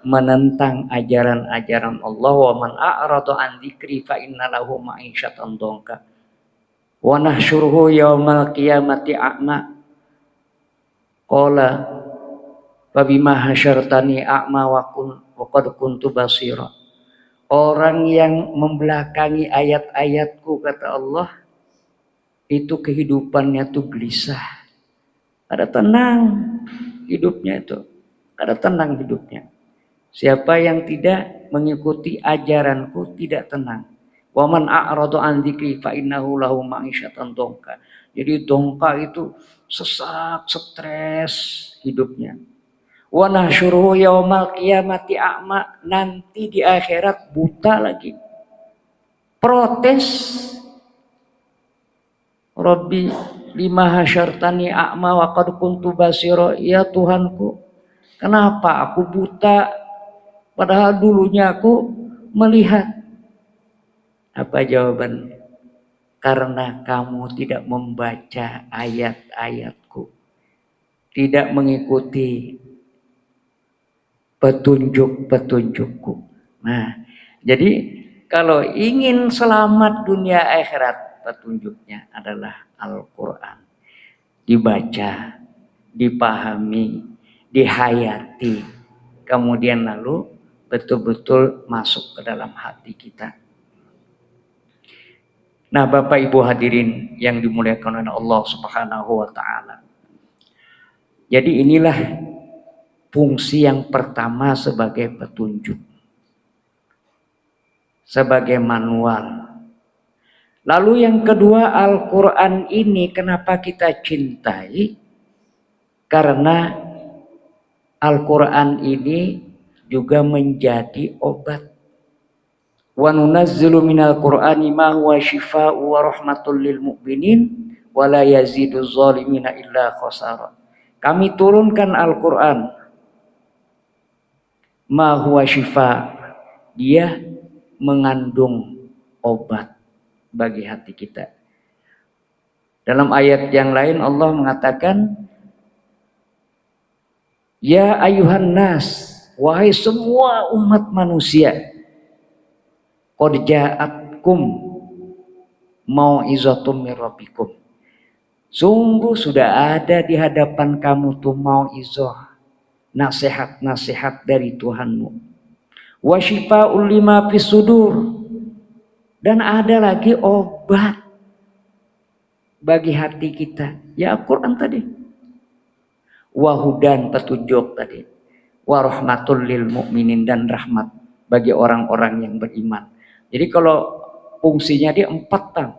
menentang ajaran-ajaran Allah, wa man a'rada an dzikri fa inna lahu ma'isyatan dhanka wa nahsyuruhu yaumal qiyamati a'ma qala fa bima hasyartani a'ma wa qad kuntu basira. Orang yang membelakangi ayat-ayatku kata Allah itu kehidupannya tuh gelisah, ada tenang hidupnya itu, ada tenang hidupnya. Siapa yang tidak mengikuti ajaranku tidak tenang. Wa man a'rada an dzikri fa innahu lahu ma'isyatan dhanka. Jadi dongka itu sesak, stres hidupnya. Wa nahsyuruhu yaumal qiyamati a'ma, nanti di akhirat buta lagi. Protes. Rabbi lima hasyartani a'ma wa qad kuntu basira. Ya Tuhanku, kenapa aku buta? Padahal dulunya aku melihat. Apa jawaban? Karena kamu tidak membaca ayat-ayatku. Tidak mengikuti petunjuk-petunjukku. Nah, jadi kalau ingin selamat dunia akhirat, petunjuknya adalah Al-Quran. Dibaca, dipahami, dihayati. Kemudian lalu betul-betul masuk ke dalam hati kita. Nah, Bapak Ibu hadirin yang dimuliakan oleh Allah Subhanahu wa taala. Jadi inilah fungsi yang pertama sebagai petunjuk. Sebagai manual. Lalu yang kedua, Al-Qur'an ini kenapa kita cintai? Karena Al-Quran ini juga menjadi obat. Wa nunazzilu minal Qur'ani ma huwa shifaa'u wa rahmatul lil mu'minin wa la yazidu zalimina illa khasara. Kami turunkan Al-Quran ma huwa shifa', dia mengandung obat bagi hati kita. Dalam ayat yang lain Allah mengatakan, ya ayuhan nas, wahai semua umat manusia, qad ja'atkum mau'izatum mir rabbikum. Sungguh sudah ada di hadapan kamu tuh mau'izah, nasihat-nasihat dari Tuhanmu. Wa syifaa'ul lima fis sudur, dan ada lagi obat bagi hati kita. Ya Al-Quran tadi. Wahudan, petunjuk tadi. Warahmatul lil mu'minin, dan rahmat bagi orang-orang yang beriman. Jadi kalau fungsinya dia 4 tang.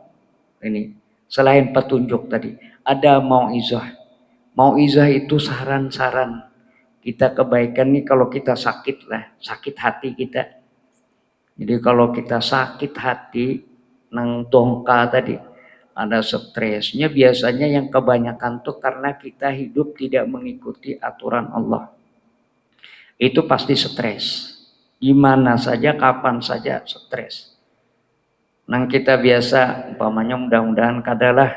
Ini selain petunjuk tadi, ada mau'izah. Mau'izah itu saran-saran kita kebaikan nih kalau kita sakit lah, sakit hati kita. Jadi kalau kita sakit hati, nang tongka tadi, ada stresnya, biasanya yang kebanyakan tuh karena kita hidup tidak mengikuti aturan Allah. Itu pasti stres. Gimana saja, kapan saja stres. Nang kita biasa, umpamanya mudah-mudahan kadalah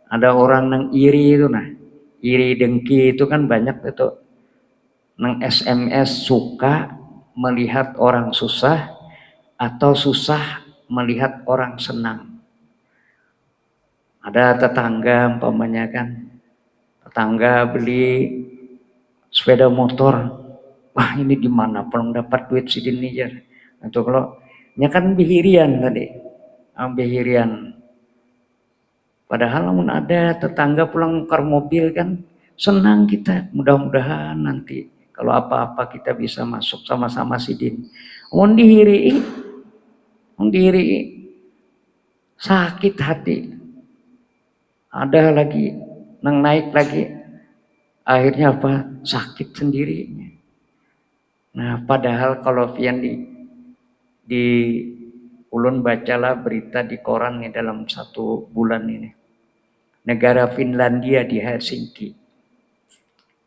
ada orang nang iri itu nah. Iri dengki itu kan banyak itu. Nang SMS suka melihat orang susah atau susah melihat orang senang. Ada tetangga umpamanya kan, tetangga beli sepeda motor, wah ini di mana belum dapat duit sidin nijar. Atau kalau nya kan bihirian tadi, bihirian. Padahal namun ada tetangga pulang nukar mobil kan, senang kita. Mudah-mudahan nanti kalau apa-apa kita bisa masuk sama-sama sidin. Mau dihiri, sakit hati. Ada lagi nang naik lagi, akhirnya apa? Sakit sendiri. Nah, padahal kalau Vian di ulun bacalah berita di koran nih dalam 1 bulan ini, negara Finlandia di Helsinki.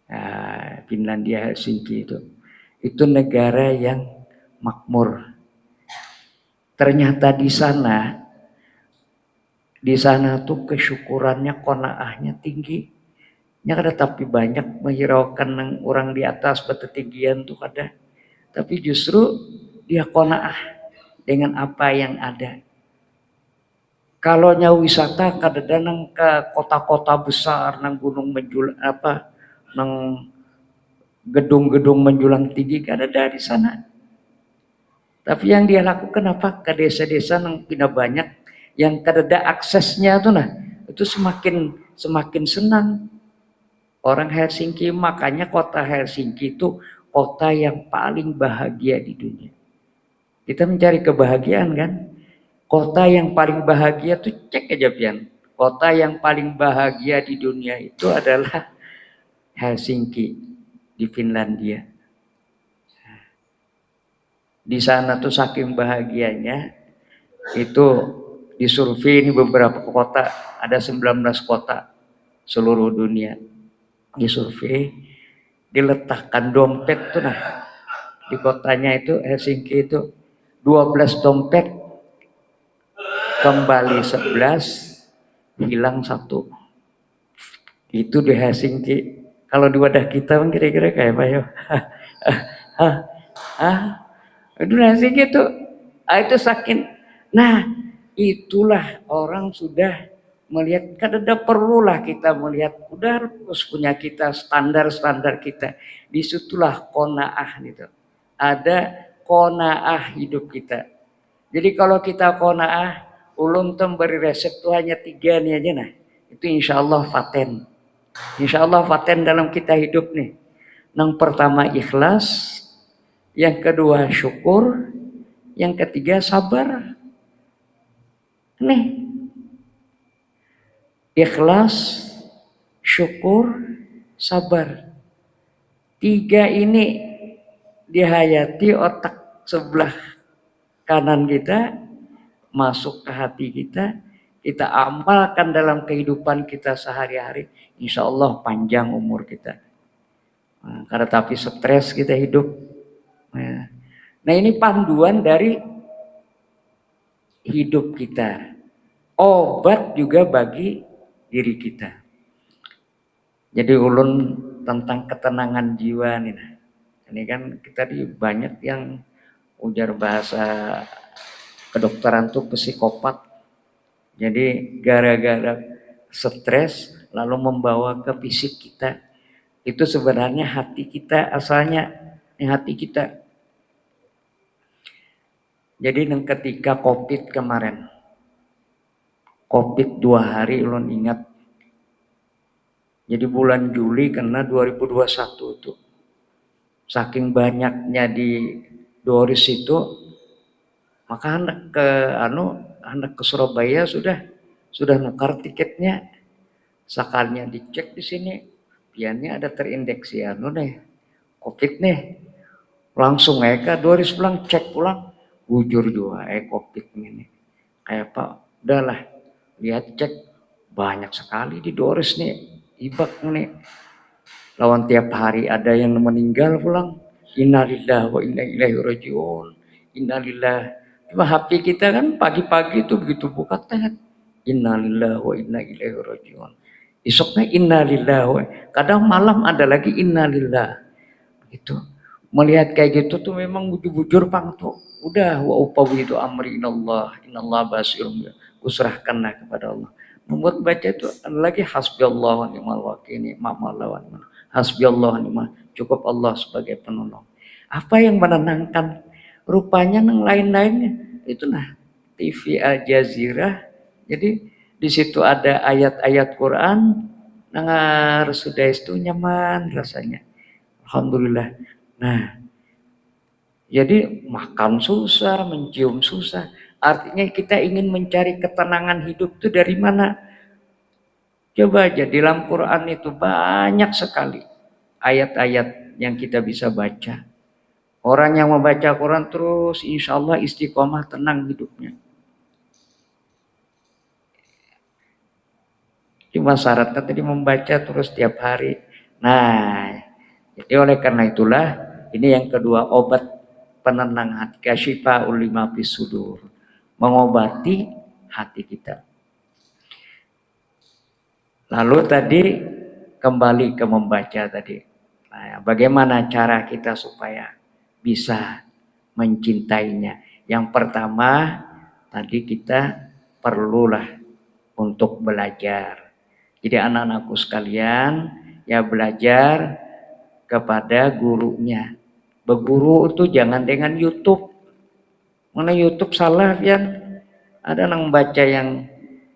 Nah, Finlandia Helsinki itu negara yang makmur. Ternyata di sana tuh kesyukurannya, qanaahnya tinggi. Nya kada tapi banyak menghiraukan orang di atas ketinggian tuh kada. Tapi justru dia qanaah dengan apa yang ada. Kalau nya wisata kada nang ke kota-kota besar, nang gunung menjulang nang gedung-gedung menjulang tinggi kada ada di sana. Tapi yang dia lakukan apa? Ke desa-desa nang pindah banyak yang kada aksesnya tuh nah, itu semakin senang orang Helsinki. Makanya kota Helsinki itu kota yang paling bahagia di dunia. Kita mencari kebahagiaan kan, kota yang paling bahagia tuh cek aja Pian, kota yang paling bahagia di dunia itu adalah Helsinki di Finlandia. Di sana tuh saking bahagianya itu disurvei ini beberapa kota, ada 19 kota seluruh dunia disurvei, diletakkan dompet tuh nah di kotanya itu Helsinki itu 12 dompet, kembali 11, hilang 1. Itu di Helsinki. Kalau di wadah kita kira-kira kayak apa ya? Itu Helsinki itu saking. Nah, itulah orang sudah melihat, kada perlulah kita melihat, udah harus punya kita standar kita. Disitulah qanaah gitu. Ada qanaah hidup kita. Jadi kalau kita qanaah, ulun beri resep tuh hanya 3 nih aja nah. Itu insyaallah paten. Insyaallah paten dalam kita hidup nih. Yang pertama ikhlas, yang kedua syukur, yang ketiga sabar. Nih, ikhlas, syukur, sabar. Tiga ini dihayati otak sebelah kanan kita, masuk ke hati kita, kita amalkan dalam kehidupan kita sehari-hari, insya Allah panjang umur kita. Karena tapi stres kita hidup. Nah ini panduan dari hidup kita, obat juga bagi diri kita. Jadi ulun tentang ketenangan jiwa nih. Ini kan kita banyak yang ujar bahasa kedokteran tuh psikopat. Jadi gara-gara stres lalu membawa ke fisik kita. Itu sebenarnya hati kita, asalnya hati kita. Jadi ketika COVID kemarin, COVID 2 hari ulun ingat. Jadi bulan Juli karena 2021 itu. Saking banyaknya di Doris itu, maka anak ke Surabaya sudah nukar tiketnya. Sakalnya dicek di sini, piannya ada terindeks COVID nih. Langsung mereka Doris pulang cek pulang, bujur juga COVID ini. Kayak Pak, udahlah lihat cek banyak sekali di Doris nih. Ibak nih, lawan tiap hari ada yang meninggal pulang. Innalillahi wa inna ilaihi rajiun. Innalillahi. Cuma HP kita kan pagi-pagi itu begitu buka teh. Innalillahi wa inna ilaihi rajiun. Esoknya innalillahi. Kadang malam ada lagi innalillahi. Gitu. Melihat kayak gitu tuh memang bujur-bujur pang tuh. Udah wa upawidu amri inallah basirun. Userahkanlah kepada Allah. Membuat baca itu lagi hasbiyallahu wa ni'mal wakil, hasbiyallahu wa ni'mal, cukup Allah sebagai penolong. Apa yang menenangkan? Rupanya yang lain-lainnya itu TV Al Jazeera. Jadi di situ ada ayat-ayat Quran, nangar sudah itu nyaman rasanya. Alhamdulillah. Nah, jadi makan susah, mencium susah. Artinya kita ingin mencari ketenangan hidup itu dari mana? Coba aja di dalam Quran itu banyak sekali ayat-ayat yang kita bisa baca. Orang yang membaca Quran terus insya Allah istiqomah tenang hidupnya. Cuma syaratnya tadi membaca terus tiap hari. Nah, jadi oleh karena itulah ini yang kedua obat penenang hati, kasyifaul lima fis sudur. Mengobati hati kita. Lalu tadi kembali ke membaca tadi. Nah, bagaimana cara kita supaya bisa mencintainya? Yang pertama tadi kita perlulah untuk belajar. Jadi anak-anakku sekalian ya belajar kepada gurunya. Berguru itu jangan dengan YouTube. Mana YouTube salah kan? Ada yang baca yang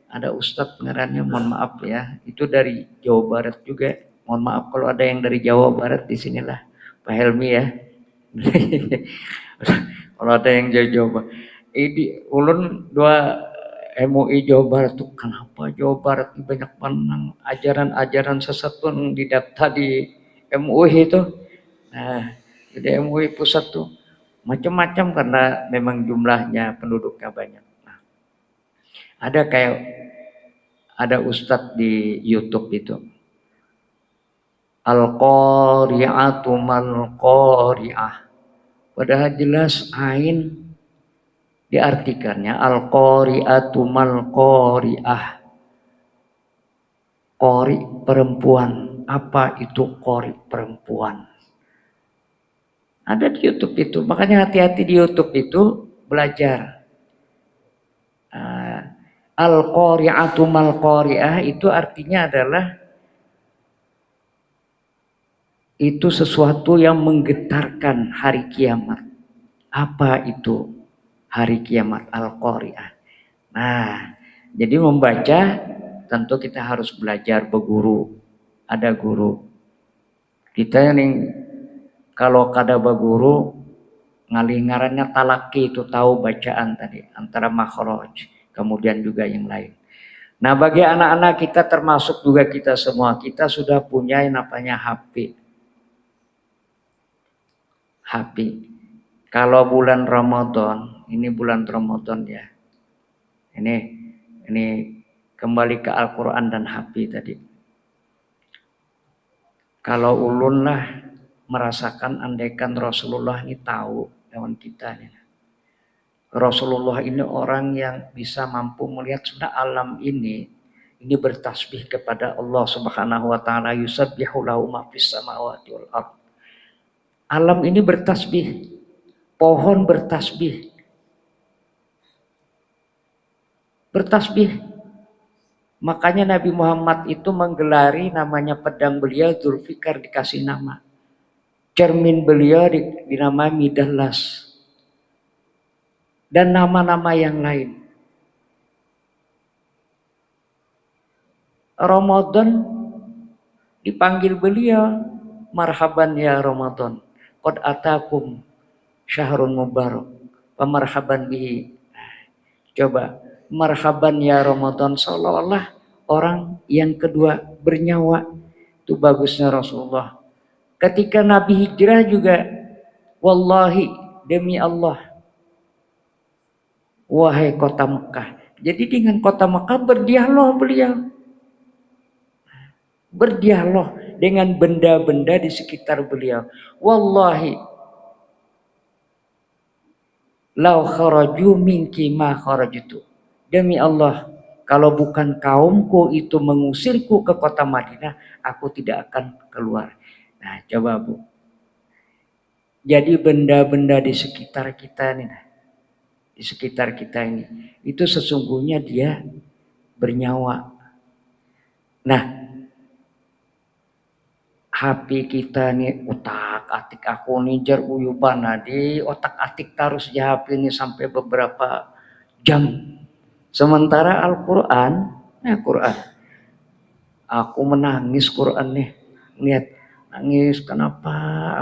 ada Ustadz ngarannya, mohon maaf ya, itu dari Jawa Barat juga. Mohon maaf kalau ada yang dari Jawa Barat di sinilah Pak Helmi ya. Kalau ada yang Jawa Barat. Ini ulun dua MUI Jawa Barat tuh kenapa Jawa Barat banyak menang ajaran-ajaran sesat tuh didaftar di MUI itu. Nah, di MUI pusat tuh macam-macam karena memang jumlahnya penduduknya banyak. Nah, ada ustadz di YouTube itu. Al-Qari'atu mal-Qari'ah. Padahal jelas ain diartikannya Al-Qari'atu mal-Qari'ah. Qari perempuan. Apa itu qari perempuan? Ada di YouTube itu, makanya hati-hati di YouTube itu belajar. Al-Qari'atu mal-Qari'ah itu artinya adalah itu sesuatu yang menggetarkan hari kiamat. Apa itu hari kiamat? Al-Qari'ah. Nah, jadi membaca tentu kita harus belajar berguru. Ada guru. Kita yang kalau kada baguru ngalih ngarannya talaki itu tahu bacaan tadi antara makhraj kemudian juga yang lain. Nah bagi anak-anak kita termasuk juga kita semua kita sudah punya yang namanya HP. happy. Kalau bulan Ramadan, ini bulan Ramadan ya. Ini kembali ke Al-Quran dan happy tadi. Kalau ulun lah merasakan andaikan Rasulullah ini tahu lawan kita nih. Rasulullah ini orang yang bisa mampu melihat sudah alam ini bertasbih kepada Allah Subhanahu wa taala, yusabbihu lahu ma fis samawati wal ardh. Alam ini bertasbih, pohon bertasbih. Makanya Nabi Muhammad itu menggelari namanya pedang beliau Dzulfikar, dikasih nama. Cermin beliau dinamai Midallas. Dan nama-nama yang lain. Ramadan dipanggil beliau, marhaban ya Ramadan, qad atakum syahrun mubarak, marhaban bihi. Coba, marhaban ya Ramadan, seolah-olah orang yang kedua bernyawa. Itu bagusnya Rasulullah. Ketika Nabi hijrah juga, wallahi demi Allah, wahai kota Mekah. Jadi dengan kota Mekah berdialog beliau. Berdialog dengan benda-benda di sekitar beliau. Wallahi lau kharaju minki ma kharajtu. Demi Allah, kalau bukan kaumku itu mengusirku ke kota Madinah, aku tidak akan keluar. Nah, coba Bu. Jadi benda-benda di sekitar kita nih, di sekitar kita ini, itu sesungguhnya dia bernyawa. Nah, HP kita nih otak-atik aku nih jar uyuban di otak-atik terus di HP ini sampai beberapa jam. Sementara Al-Quran, Quran, aku menangis Quran nih, lihat nangis. Kenapa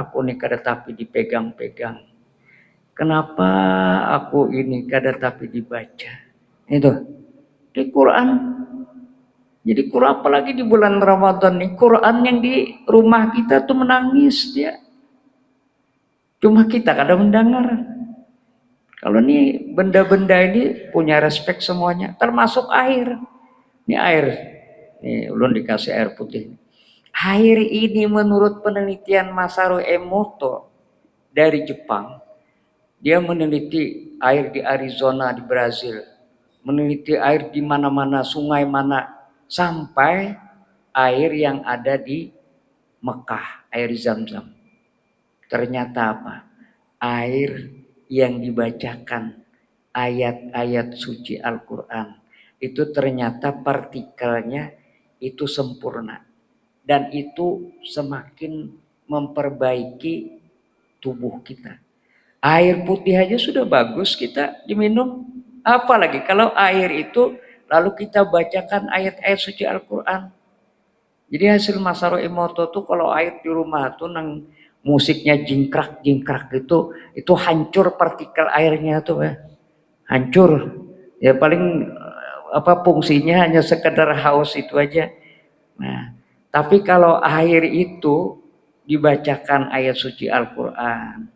aku nih kada tapi dipegang-pegang? Kenapa aku ini kada tapi dibaca? Itu di Quran. Jadi Quran apalagi di bulan Ramadan nih, Quran yang di rumah kita tuh menangis dia. Cuma kita kadang mendengar. Kalau nih benda-benda ini punya respek semuanya, termasuk air. Ini air, nih ulun dikasih air putih. Air ini menurut penelitian Masaru Emoto dari Jepang, dia meneliti air di Arizona di Brazil, meneliti air di mana-mana, sungai mana, sampai air yang ada di Mekah, air Zam-Zam. Ternyata apa? Air yang dibacakan ayat-ayat suci Al-Quran itu ternyata partikelnya itu sempurna, dan itu semakin memperbaiki tubuh kita. Air putih aja sudah bagus kita diminum, apalagi kalau air itu lalu kita bacakan ayat-ayat suci Al-Quran. Jadi hasil Masaru Emoto tuh kalau air di rumah tuh nang musiknya jingkrak itu hancur partikel airnya tuh hancur. Ya paling apa fungsinya hanya sekedar haus itu aja. Nah, tapi kalau air itu dibacakan ayat suci Al-Quran,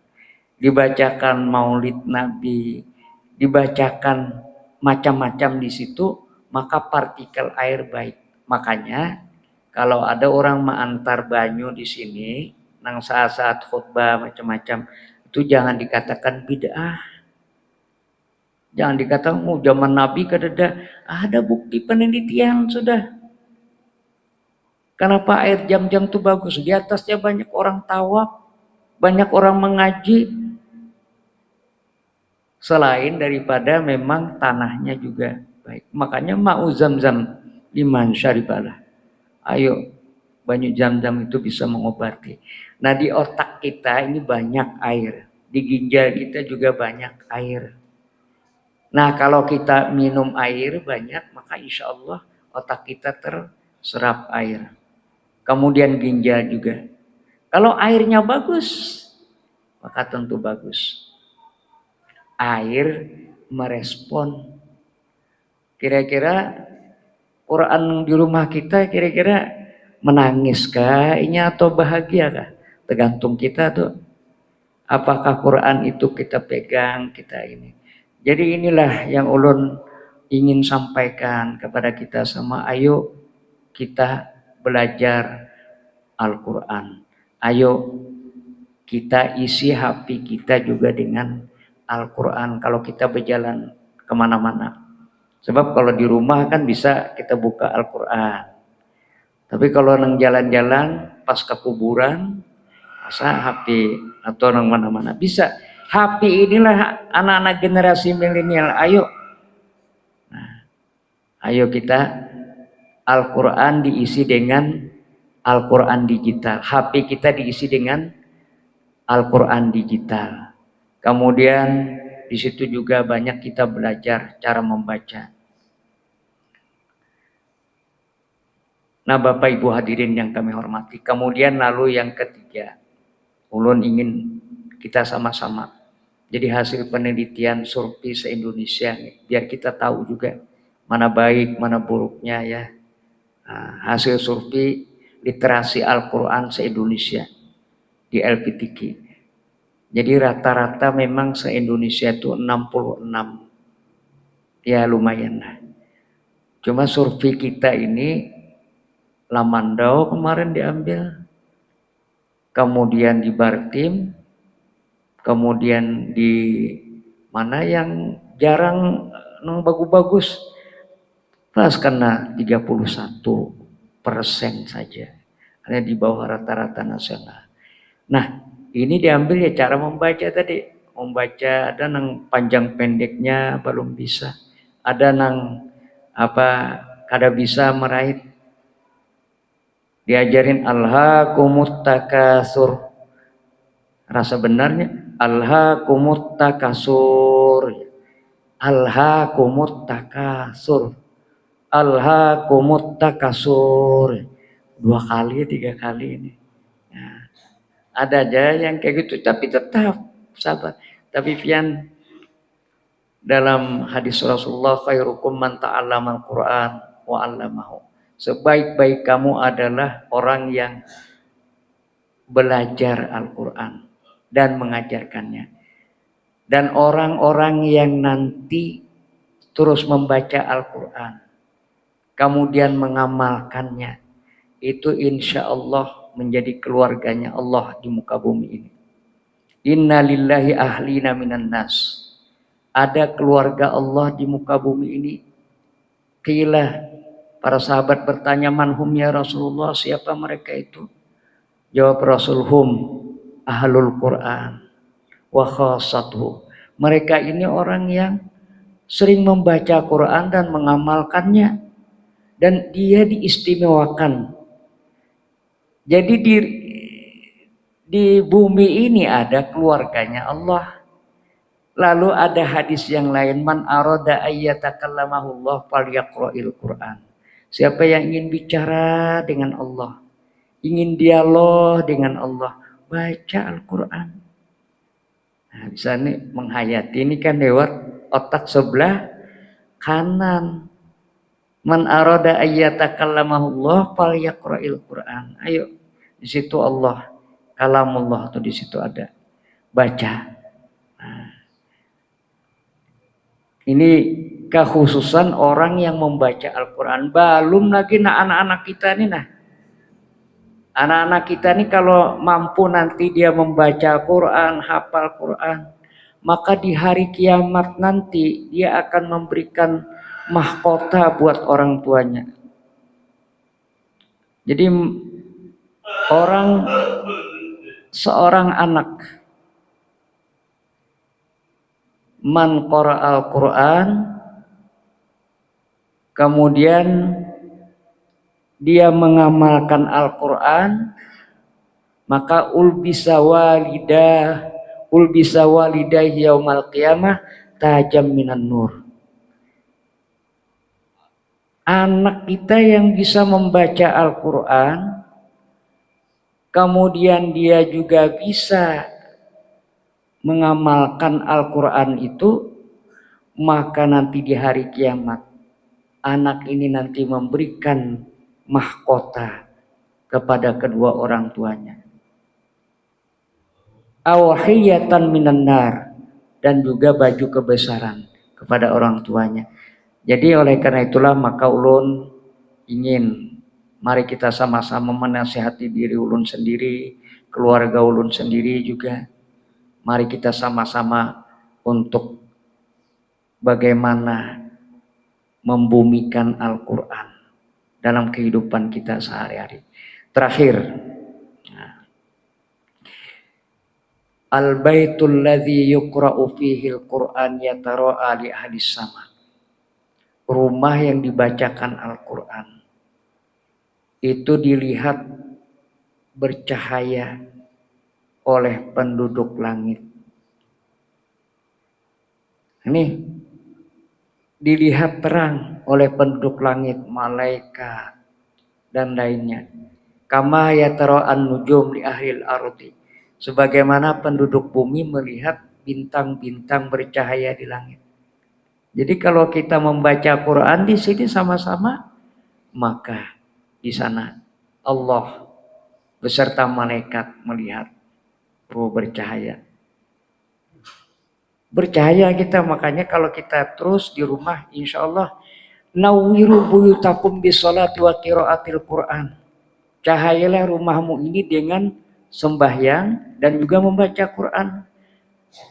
dibacakan maulid Nabi, dibacakan macam-macam di situ, maka partikel air baik. Makanya kalau ada orang mengantar banyu di sini, nang saat-saat khutbah macam-macam, itu jangan dikatakan bid'ah. Jangan dikatakan zaman Nabi kadada. Ada bukti penelitian sudah. Kenapa air Zam-Zam itu bagus? Di atasnya banyak orang tawaf, banyak orang mengaji. Selain daripada memang tanahnya juga baik. Makanya ma'u Zam-Zam liman syaribalah. Ayo, banyu Zam-Zam itu bisa mengobati. Nah, di otak kita ini banyak air. Di ginjal kita juga banyak air. Nah, kalau kita minum air banyak, maka insya Allah otak kita terserap air. Kemudian ginjal juga. Kalau airnya bagus, maka tentu bagus. Air merespon. Kira-kira Quran di rumah kita kira-kira menangis kah ini atau bahagia kah? Tergantung kita tuh. Apakah Quran itu kita pegang, kita ini. Jadi inilah yang ulun ingin sampaikan kepada kita sama, ayo kita belajar Al-Quran. Ayo kita isi hati kita juga dengan Al-Quran kalau kita berjalan kemana-mana. Sebab kalau di rumah kan bisa kita buka Al-Quran. Tapi kalau nang jalan-jalan pas ke kuburan, masa HP atau nang mana-mana bisa. HP inilah anak-anak generasi milenial. Ayo kita Al-Quran diisi dengan Al-Quran digital. HP kita diisi dengan Al-Quran digital. Kemudian di situ juga banyak kita belajar cara membaca. Nah, Bapak Ibu hadirin yang kami hormati. Kemudian lalu yang ketiga, ulun ingin kita sama-sama jadi hasil penelitian survei se-Indonesia, biar kita tahu juga mana baik, mana buruknya ya. Nah, hasil survei literasi Al-Quran se-Indonesia di LPTQ. Jadi rata-rata memang se-Indonesia itu 66. Ya lumayan lah. Cuma survei kita ini Lamandau kemarin diambil, kemudian di Bartim, kemudian di mana yang jarang bagus-bagus, pas kena 31% saja, hanya di bawah rata-rata nasional. Nah ini diambil ya cara membaca tadi, membaca ada nang panjang pendeknya belum bisa, ada nang kada bisa meraih. Diajarin alhaakumut takasur. Rasa benarnya alhaakumut takasur. Alhaakumut takasur. Alhaakumut takasur. 2 kali, 3 kali ini. Nah, ada aja yang kayak gitu, tapi tetap sabar. Tapi pian dalam hadis Rasulullah, khairukum man ta'allamal Qur'an wa 'allamahu. Sebaik-baik kamu adalah orang yang belajar Al-Quran dan mengajarkannya. Dan orang-orang yang nanti terus membaca Al-Quran, kemudian mengamalkannya, itu insya Allah menjadi keluarganya Allah di muka bumi ini. Inna lillahi ahlina minan nas. Ada keluarga Allah di muka bumi ini. Qila, para sahabat bertanya, manhum ya Rasulullah, siapa mereka itu? Jawab Rasul, hum ahlul Quran wa khassatuh. Mereka ini orang yang sering membaca Quran dan mengamalkannya, dan dia diistimewakan. Jadi di bumi ini ada keluarganya Allah. Lalu ada hadis yang lain, man arada ayyatakallamahullah falyaqra'il Quran. Siapa yang ingin bicara dengan Allah, ingin dialog dengan Allah, baca Al-Quran. Nah, bisa nih menghayati ini kan lewat otak sebelah kanan. Man arada ayyatakallamahullah falyaqra'il Quran. Ayo, di situ Allah, kalamullah tuh di situ ada. Baca. Nah, ini kekhususan orang yang membaca Al-Quran. Belum lagi anak-anak kita nih nah. Anak-anak kita nih kalau mampu nanti dia membaca Quran, hafal Quran, maka di hari kiamat nanti dia akan memberikan mahkota buat orang tuanya. Jadi seorang anak man qara'al Quran, kemudian dia mengamalkan Al-Quran, maka ulbisa walidah yaumal qiyamah tajam minan nur. Anak kita yang bisa membaca Al-Quran, kemudian dia juga bisa mengamalkan Al-Quran itu, maka nanti di hari kiamat anak ini nanti memberikan mahkota kepada kedua orang tuanya. awhiyatan minan nar, dan juga baju kebesaran kepada orang tuanya. Jadi oleh karena itulah maka ulun ingin mari kita sama-sama menasihati diri ulun sendiri, keluarga ulun sendiri juga. Mari kita sama-sama untuk bagaimana membumikan Al-Quran dalam kehidupan kita sehari-hari. Terakhir, al-baitul ladzi yuqra'u fihi al-Qur'an yatara'a li ahli sama. Rumah yang dibacakan Al-Quran itu dilihat bercahaya oleh penduduk langit. Ini dilihat terang oleh penduduk langit, malaikat dan lainnya. Kama yatara'an nujum li ahlil ardi. Sebagaimana penduduk bumi melihat bintang-bintang bercahaya di langit. Jadi kalau kita membaca Quran di sini sama-sama, maka di sana Allah beserta malaikat melihat bercahaya. Bercahaya kita, makanya kalau kita terus di rumah, insya Allah nawwiru buyutakum bisolati wa qiraatil Quran. Cahayalah rumahmu ini dengan sembahyang dan juga membaca Quran.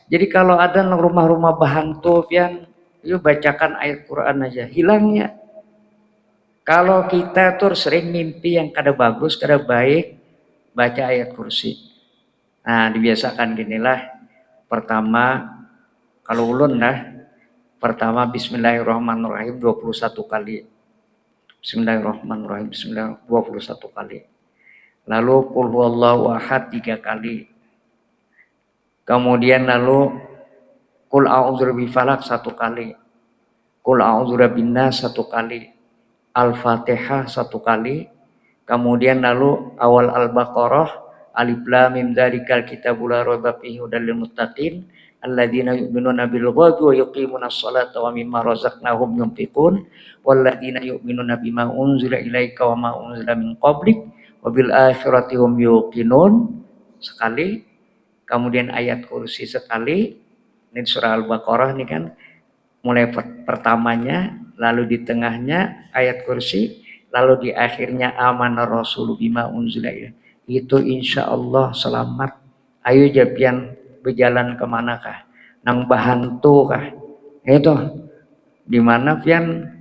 Jadi kalau ada rumah-rumah bahantu yang yuk bacakan ayat Quran aja, hilangnya. Kalau kita tuh sering mimpi yang kada bagus, kada baik, baca ayat kursi. Nah, dibiasakan ginilah. Pertama, kalau ulun lah, pertama Bismillahirrahmanirrahim 21 kali. Bismillahirrahmanirrahim, 21 kali. Lalu Qul huwallahu ahad 3 kali. Kemudian lalu Qul a'udzu birabbil falaq 1 kali. Qul a'udzu birabbin nas 1 kali. Al-Fatihah 1 kali. Kemudian lalu awal Al-Baqarah Alif Lam Mim dzalikal kitabul la raiba fihi hudal lil muttaqin alladzina yu'minuna bil ghaibi wa yuqimunas sholata wa mimma razaqnahum yunfiqun walladzina yu'minuna bima unzila ilaika wa ma unzila min qablik wa bil akhirati hum yuqinun sekali. Kemudian ayat kursi sekali. Ini surah Al-Baqarah nih kan, mulai pertamanya, lalu di tengahnya ayat kursi, lalu di akhirnya amanar rasulu bima unzila ilaika. Itu insya Allah selamat. Ayo japian berjalan kemanakah? Nang bahantu kah? Itu di mana pian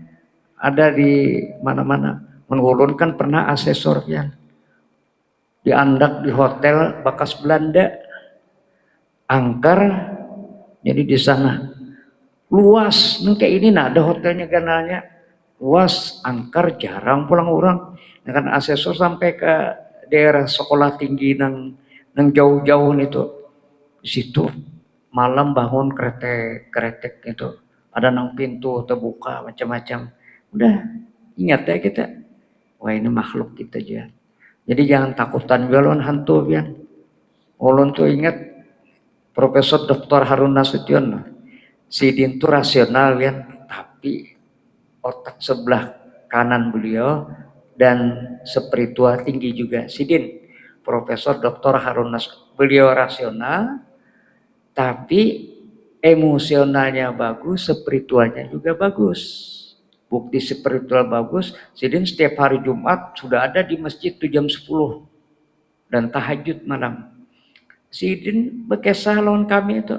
ada di mana-mana. Menurun kan pernah asesor pian diandak di hotel bekas Belanda. Angker, jadi di sana luas, kayak ini nah ada hotelnya kanalnya luas, angker, jarang pulang orang. Nah, kan asesor sampai ke daerah sekolah tinggi nang jauh-jauh itu, di situ malam bangun kretek itu, ada nang pintu terbuka macam-macam. Udah ingat ya kita, wah ini makhluk kita aja. Jadi jangan takutan balon hantu pian. Ulun tuh ingat Profesor Dr. Harun Nasution, Sidin itu rasional kan, tapi otak sebelah kanan beliau dan spiritual tinggi juga. Sidin, Profesor Dr. Harun Nasution, beliau rasional, tapi emosionalnya bagus, spiritualnya juga bagus. Bukti spiritual bagus, Sidin setiap hari Jumat sudah ada di masjid tuh jam 10 dan tahajud malam. Sidin berkisah lawan kami itu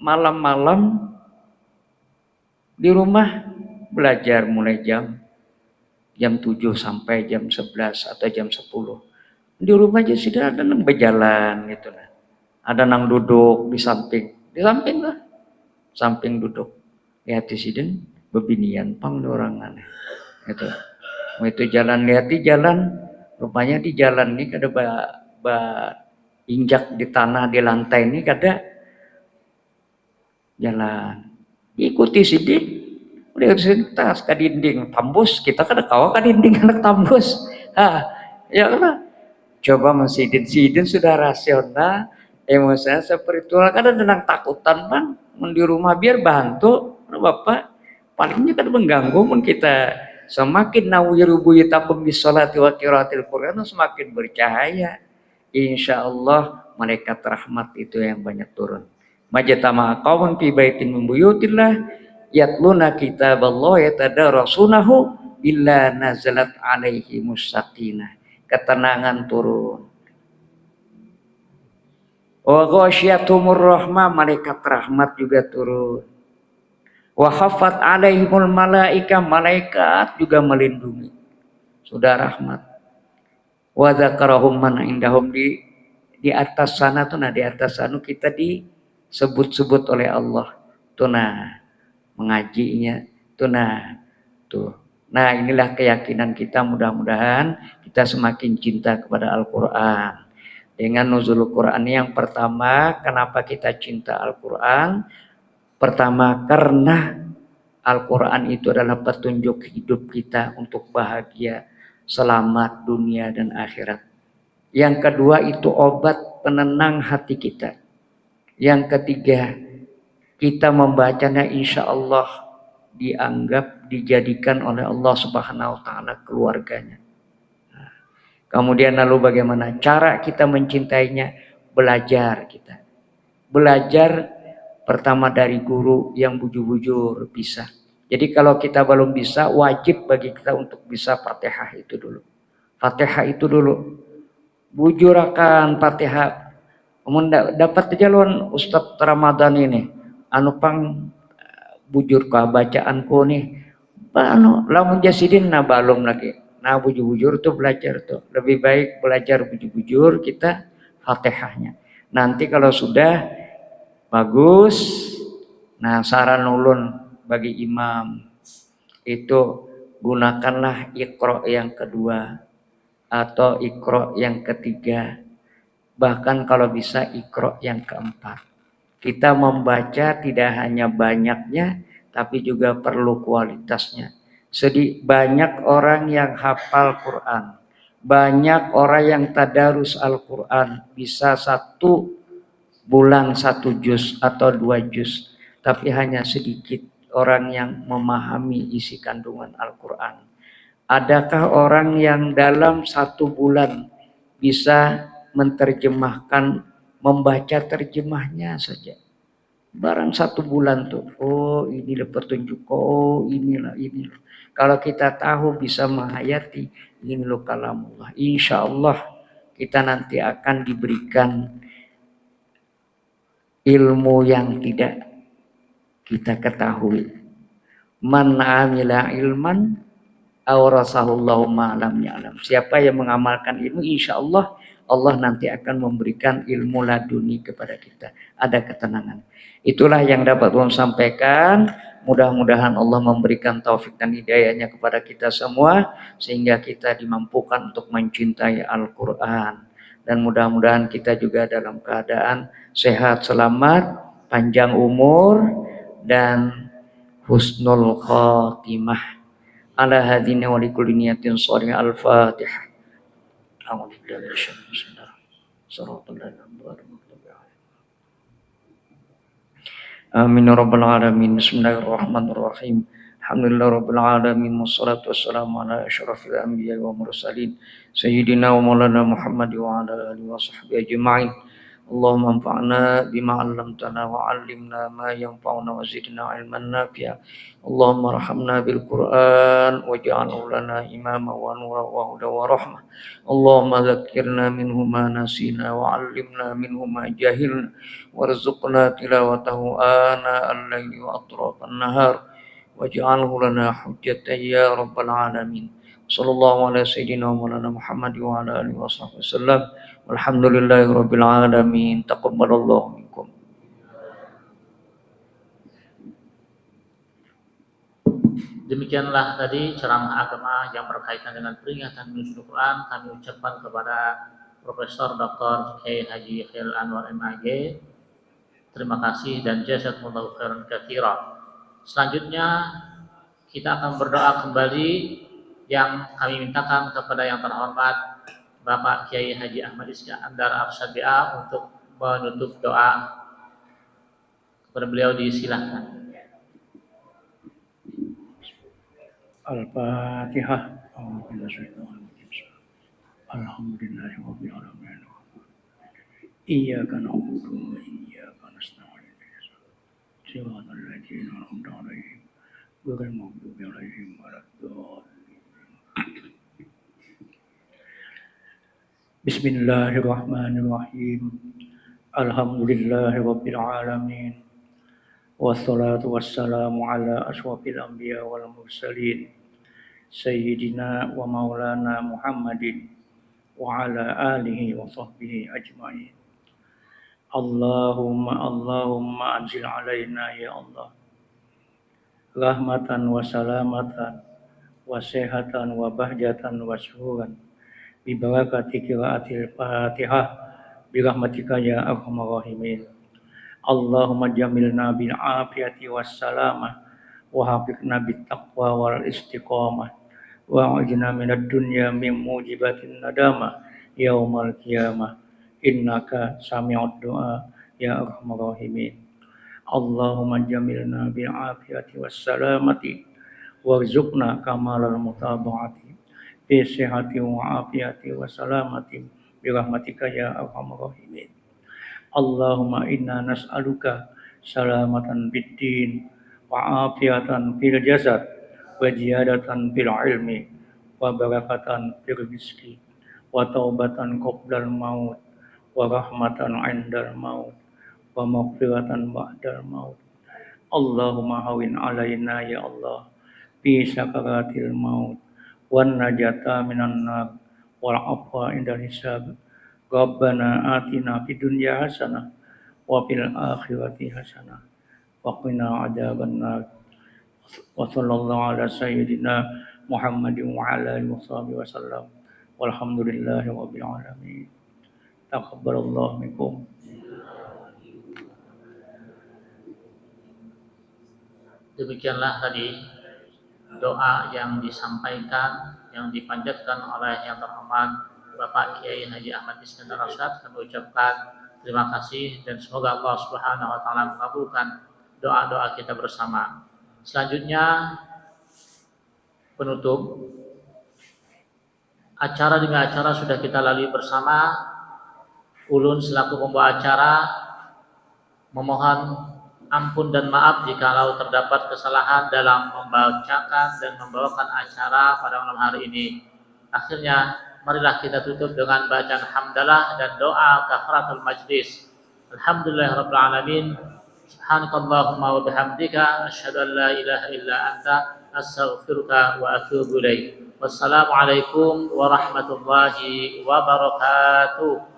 malam-malam di rumah belajar mulai jam 7 sampai jam 11 atau jam 10. Di rumah aja sudah ada nang berjalan gitu lah. Ada nang duduk di samping lah. Samping duduk. Lihat di Sidin bebinian pang orangan. Itu jalan, lihat di jalan, rupanya di jalan ini ada injak di tanah di lantai ini kada jalan, ikuti Sidin, lihat tas ke dinding tambus, kita kada kawa ke dinding anak tambus, ya kan? Coba Mas Sidin sudah rasional, emosional spiritual, kada tenang takutan bang, di rumah biar bantu, bapak palingnya kada mengganggu, mun kita semakin nawwiru buyutakum bis sholati wa qiraatil Qur'an semakin bercahaya. insya Allah malaikat rahmat itu yang banyak turun. Majtama'a qaumun fi baitin min buyutillah yatluna kitaballah yatadarasunahu illa nazalat alaihimus sakinah. Ketenangan turun. Wa ghasyiatumur rahmah, malaikat rahmat juga turun. Wa khaffat alaihimul malaika, malaikat juga melindungi. Sudah rahmat. Wa dzakarahum man indahum, di atas sana tuh, nah di atas sana kita disebut-sebut oleh Allah. Tuh nah, mengajinya tuh nah. Tuh. Nah, inilah keyakinan kita, mudah-mudahan kita semakin cinta kepada Al-Qur'an. Dengan nuzul Quran yang pertama, kenapa kita cinta Al-Quran? Pertama, karena Al-Quran itu adalah petunjuk hidup kita untuk bahagia, selamat dunia dan akhirat. Yang kedua, itu obat penenang hati kita. Yang ketiga, kita membacanya insya Allah dianggap, dijadikan oleh Allah Subhanahu wa Ta'ala keluarganya. Kemudian lalu bagaimana cara kita mencintainya? Belajar kita. Belajar pertama dari guru yang bujur-bujur bisa. Jadi kalau kita belum bisa, wajib bagi kita untuk bisa Fatihah itu dulu. Fatihah itu dulu. Bujur akan Fatihah. Kemudian dapat jalan Ustadz Ramadan ini. Anu pang bujur ka bacaanku nih. Lamun jasidin na balum lagi. Nah, bujur-bujur tuh belajar tuh. Lebih baik belajar bujur-bujur kita Fatihahnya. Nanti kalau sudah bagus, nah saran ulun bagi imam itu gunakanlah Iqra yang kedua atau Iqra yang ketiga. Bahkan kalau bisa Iqra yang keempat. Kita membaca tidak hanya banyaknya, tapi juga perlu kualitasnya. Banyak orang yang hafal Quran, banyak orang yang tadarus Al-Quran, bisa 1 bulan 1 juz atau 2 juz, tapi hanya sedikit orang yang memahami isi kandungan Al-Quran. Adakah orang yang dalam 1 bulan bisa menerjemahkan, membaca terjemahnya saja? Barang 1 bulan tuh, oh inilah petunjuk, oh inilah. Kalau kita tahu bisa menghayati, ini loh kalamullah. Insya Allah kita nanti akan diberikan ilmu yang tidak kita ketahui. Man amila ilman awrasahullahu ma lam ya'lam. Siapa yang mengamalkan ilmu, insya Allah Allah nanti akan memberikan ilmu laduni kepada kita. Ada ketenangan. Itulah yang dapat saya sampaikan. Mudah-mudahan Allah memberikan taufik dan hidayahnya kepada kita semua, sehingga kita dimampukan untuk mencintai Al-Quran. Dan mudah-mudahan kita juga dalam keadaan sehat, selamat, panjang umur, dan husnul khatimah. Ala hadina wa likulli niyatin shalih. Al-Fatihah. Amin ya rabbal alamin. Bismillahirrahmanirrahim. Alhamdulillah rabbil alamin, wassalatu wassalamu ala asyrafil anbiya wa mursalin sayyidina wa maulana Muhammad wa ala alihi wa sahbihi ajma'in. Allahumma anfa'na bima 'allamtana wa 'allimna ma yanfa'una wa zidna 'ilman nafi'a. Allahumma arhamna bil Qur'an waj'alhu lana imama wa nura wa huda wa rahmah. Allahumma dzakkirna minhu ma nasina wa 'allimna minhu ma jahilna warzuqna tilawatahu ana al-laili wa atrafan nahar waj'alhu lana hujjatan ya rabbal alamin. Sallallahu ala sayyidina wa maulana Muhammad wa ala alihi wa sahbihi wasallam. Walhamdulillahi rabbil alamin. Taqabbalallahu minkum. Demikianlah tadi ceramah agama yang berkaitan dengan peringatan nuzul Quran. Kami ucapkan kepada Profesor Dr. Kiai Haji Khairil Anwar MAG, terima kasih dan jazakumullahu khairan katsiran. Selanjutnya kita akan berdoa kembali yang kami mintakan kepada yang terhormat Bapak Kiai Haji Ahmad Iskandar Arsyad untuk menutup doa. Kepada beliau disilahkan. Al-Fatihah. Alhamdulillahirabbil alamin. إياك نعبد وإياك نستعين صراط الذين أنعمت عليهم غير المغضوب عليهم ولا الضالين. بسم الله الرحمن الرحيم. الحمد لله رب العالمين والصلاة والسلام على أشرف الأنبياء والمرسلين سيدنا ومولانا محمد وعلى آله وصحبه أجمعين. اللهم أنزل علينا يا الله rahmatan wa salamatan wa sehatan wa bahjatan wa syuhuran bi barakati qiraatil Fatihah bi rahmatika ya arhamar rahimin. Allahumma jamilna bil afiyati was salamah wa hafiqna bit taqwa wal istiqamah wa ajina minad dunya min mujibatin nadamah yaumal qiyamah innaka sami'ud du'a ya arhamar rahimin. Allahumma jamilna bil afiyati was salamati warzuqna kamalal mutaba'ati bi sihhati wa afiyati wa salamati bi rahmatika ya arhamar rahimin. Allahumma inna nas'aluka salamatan bid din wa afiyatan fil jasad wa ziyadatan fil ilmi wa barakatan fil rizqi wa taubatan qoblal maut wa rahmatan 'indal maut wa maghfiratan ba'dal maut. Allahumma hawin alaina ya Allah fi sakaratil maut wan najata minan nar wal afwa indal hisab. Rabbana atina fid dunya hasanah wa fil akhirati hasanah wa qina adzaban nar. Wa sallallahu ala sayyidina Muhammadin wa ala alihi washabihi wasallam. Walhamdulillahi rabbil alamin. Taqabbalallahu minkum. Demikianlah tadi doa yang disampaikan, yang dipanjatkan oleh yang terhormat Bapak Kiai Haji Ahmad Iskandar Rasyad. Kami ucapkan terima kasih dan semoga Allah Subhanahu wa taala mengabulkan doa-doa kita bersama. Selanjutnya penutup acara demi acara sudah kita lalui bersama. Ulun selaku pembawa acara memohon ampun dan maaf jikalau terdapat kesalahan dalam membacakan dan membawakan acara pada malam hari ini. Akhirnya, marilah kita tutup dengan bacaan hamdalah dan doa kafaratul majlis. Alhamdulillahirabbil alamin. Subhanakallahumma wa bihamdika asyhadu an la ilaha illa anta astaghfiruka wa atubu ilaik. Wassalamualaikum warahmatullahi wabarakatuh.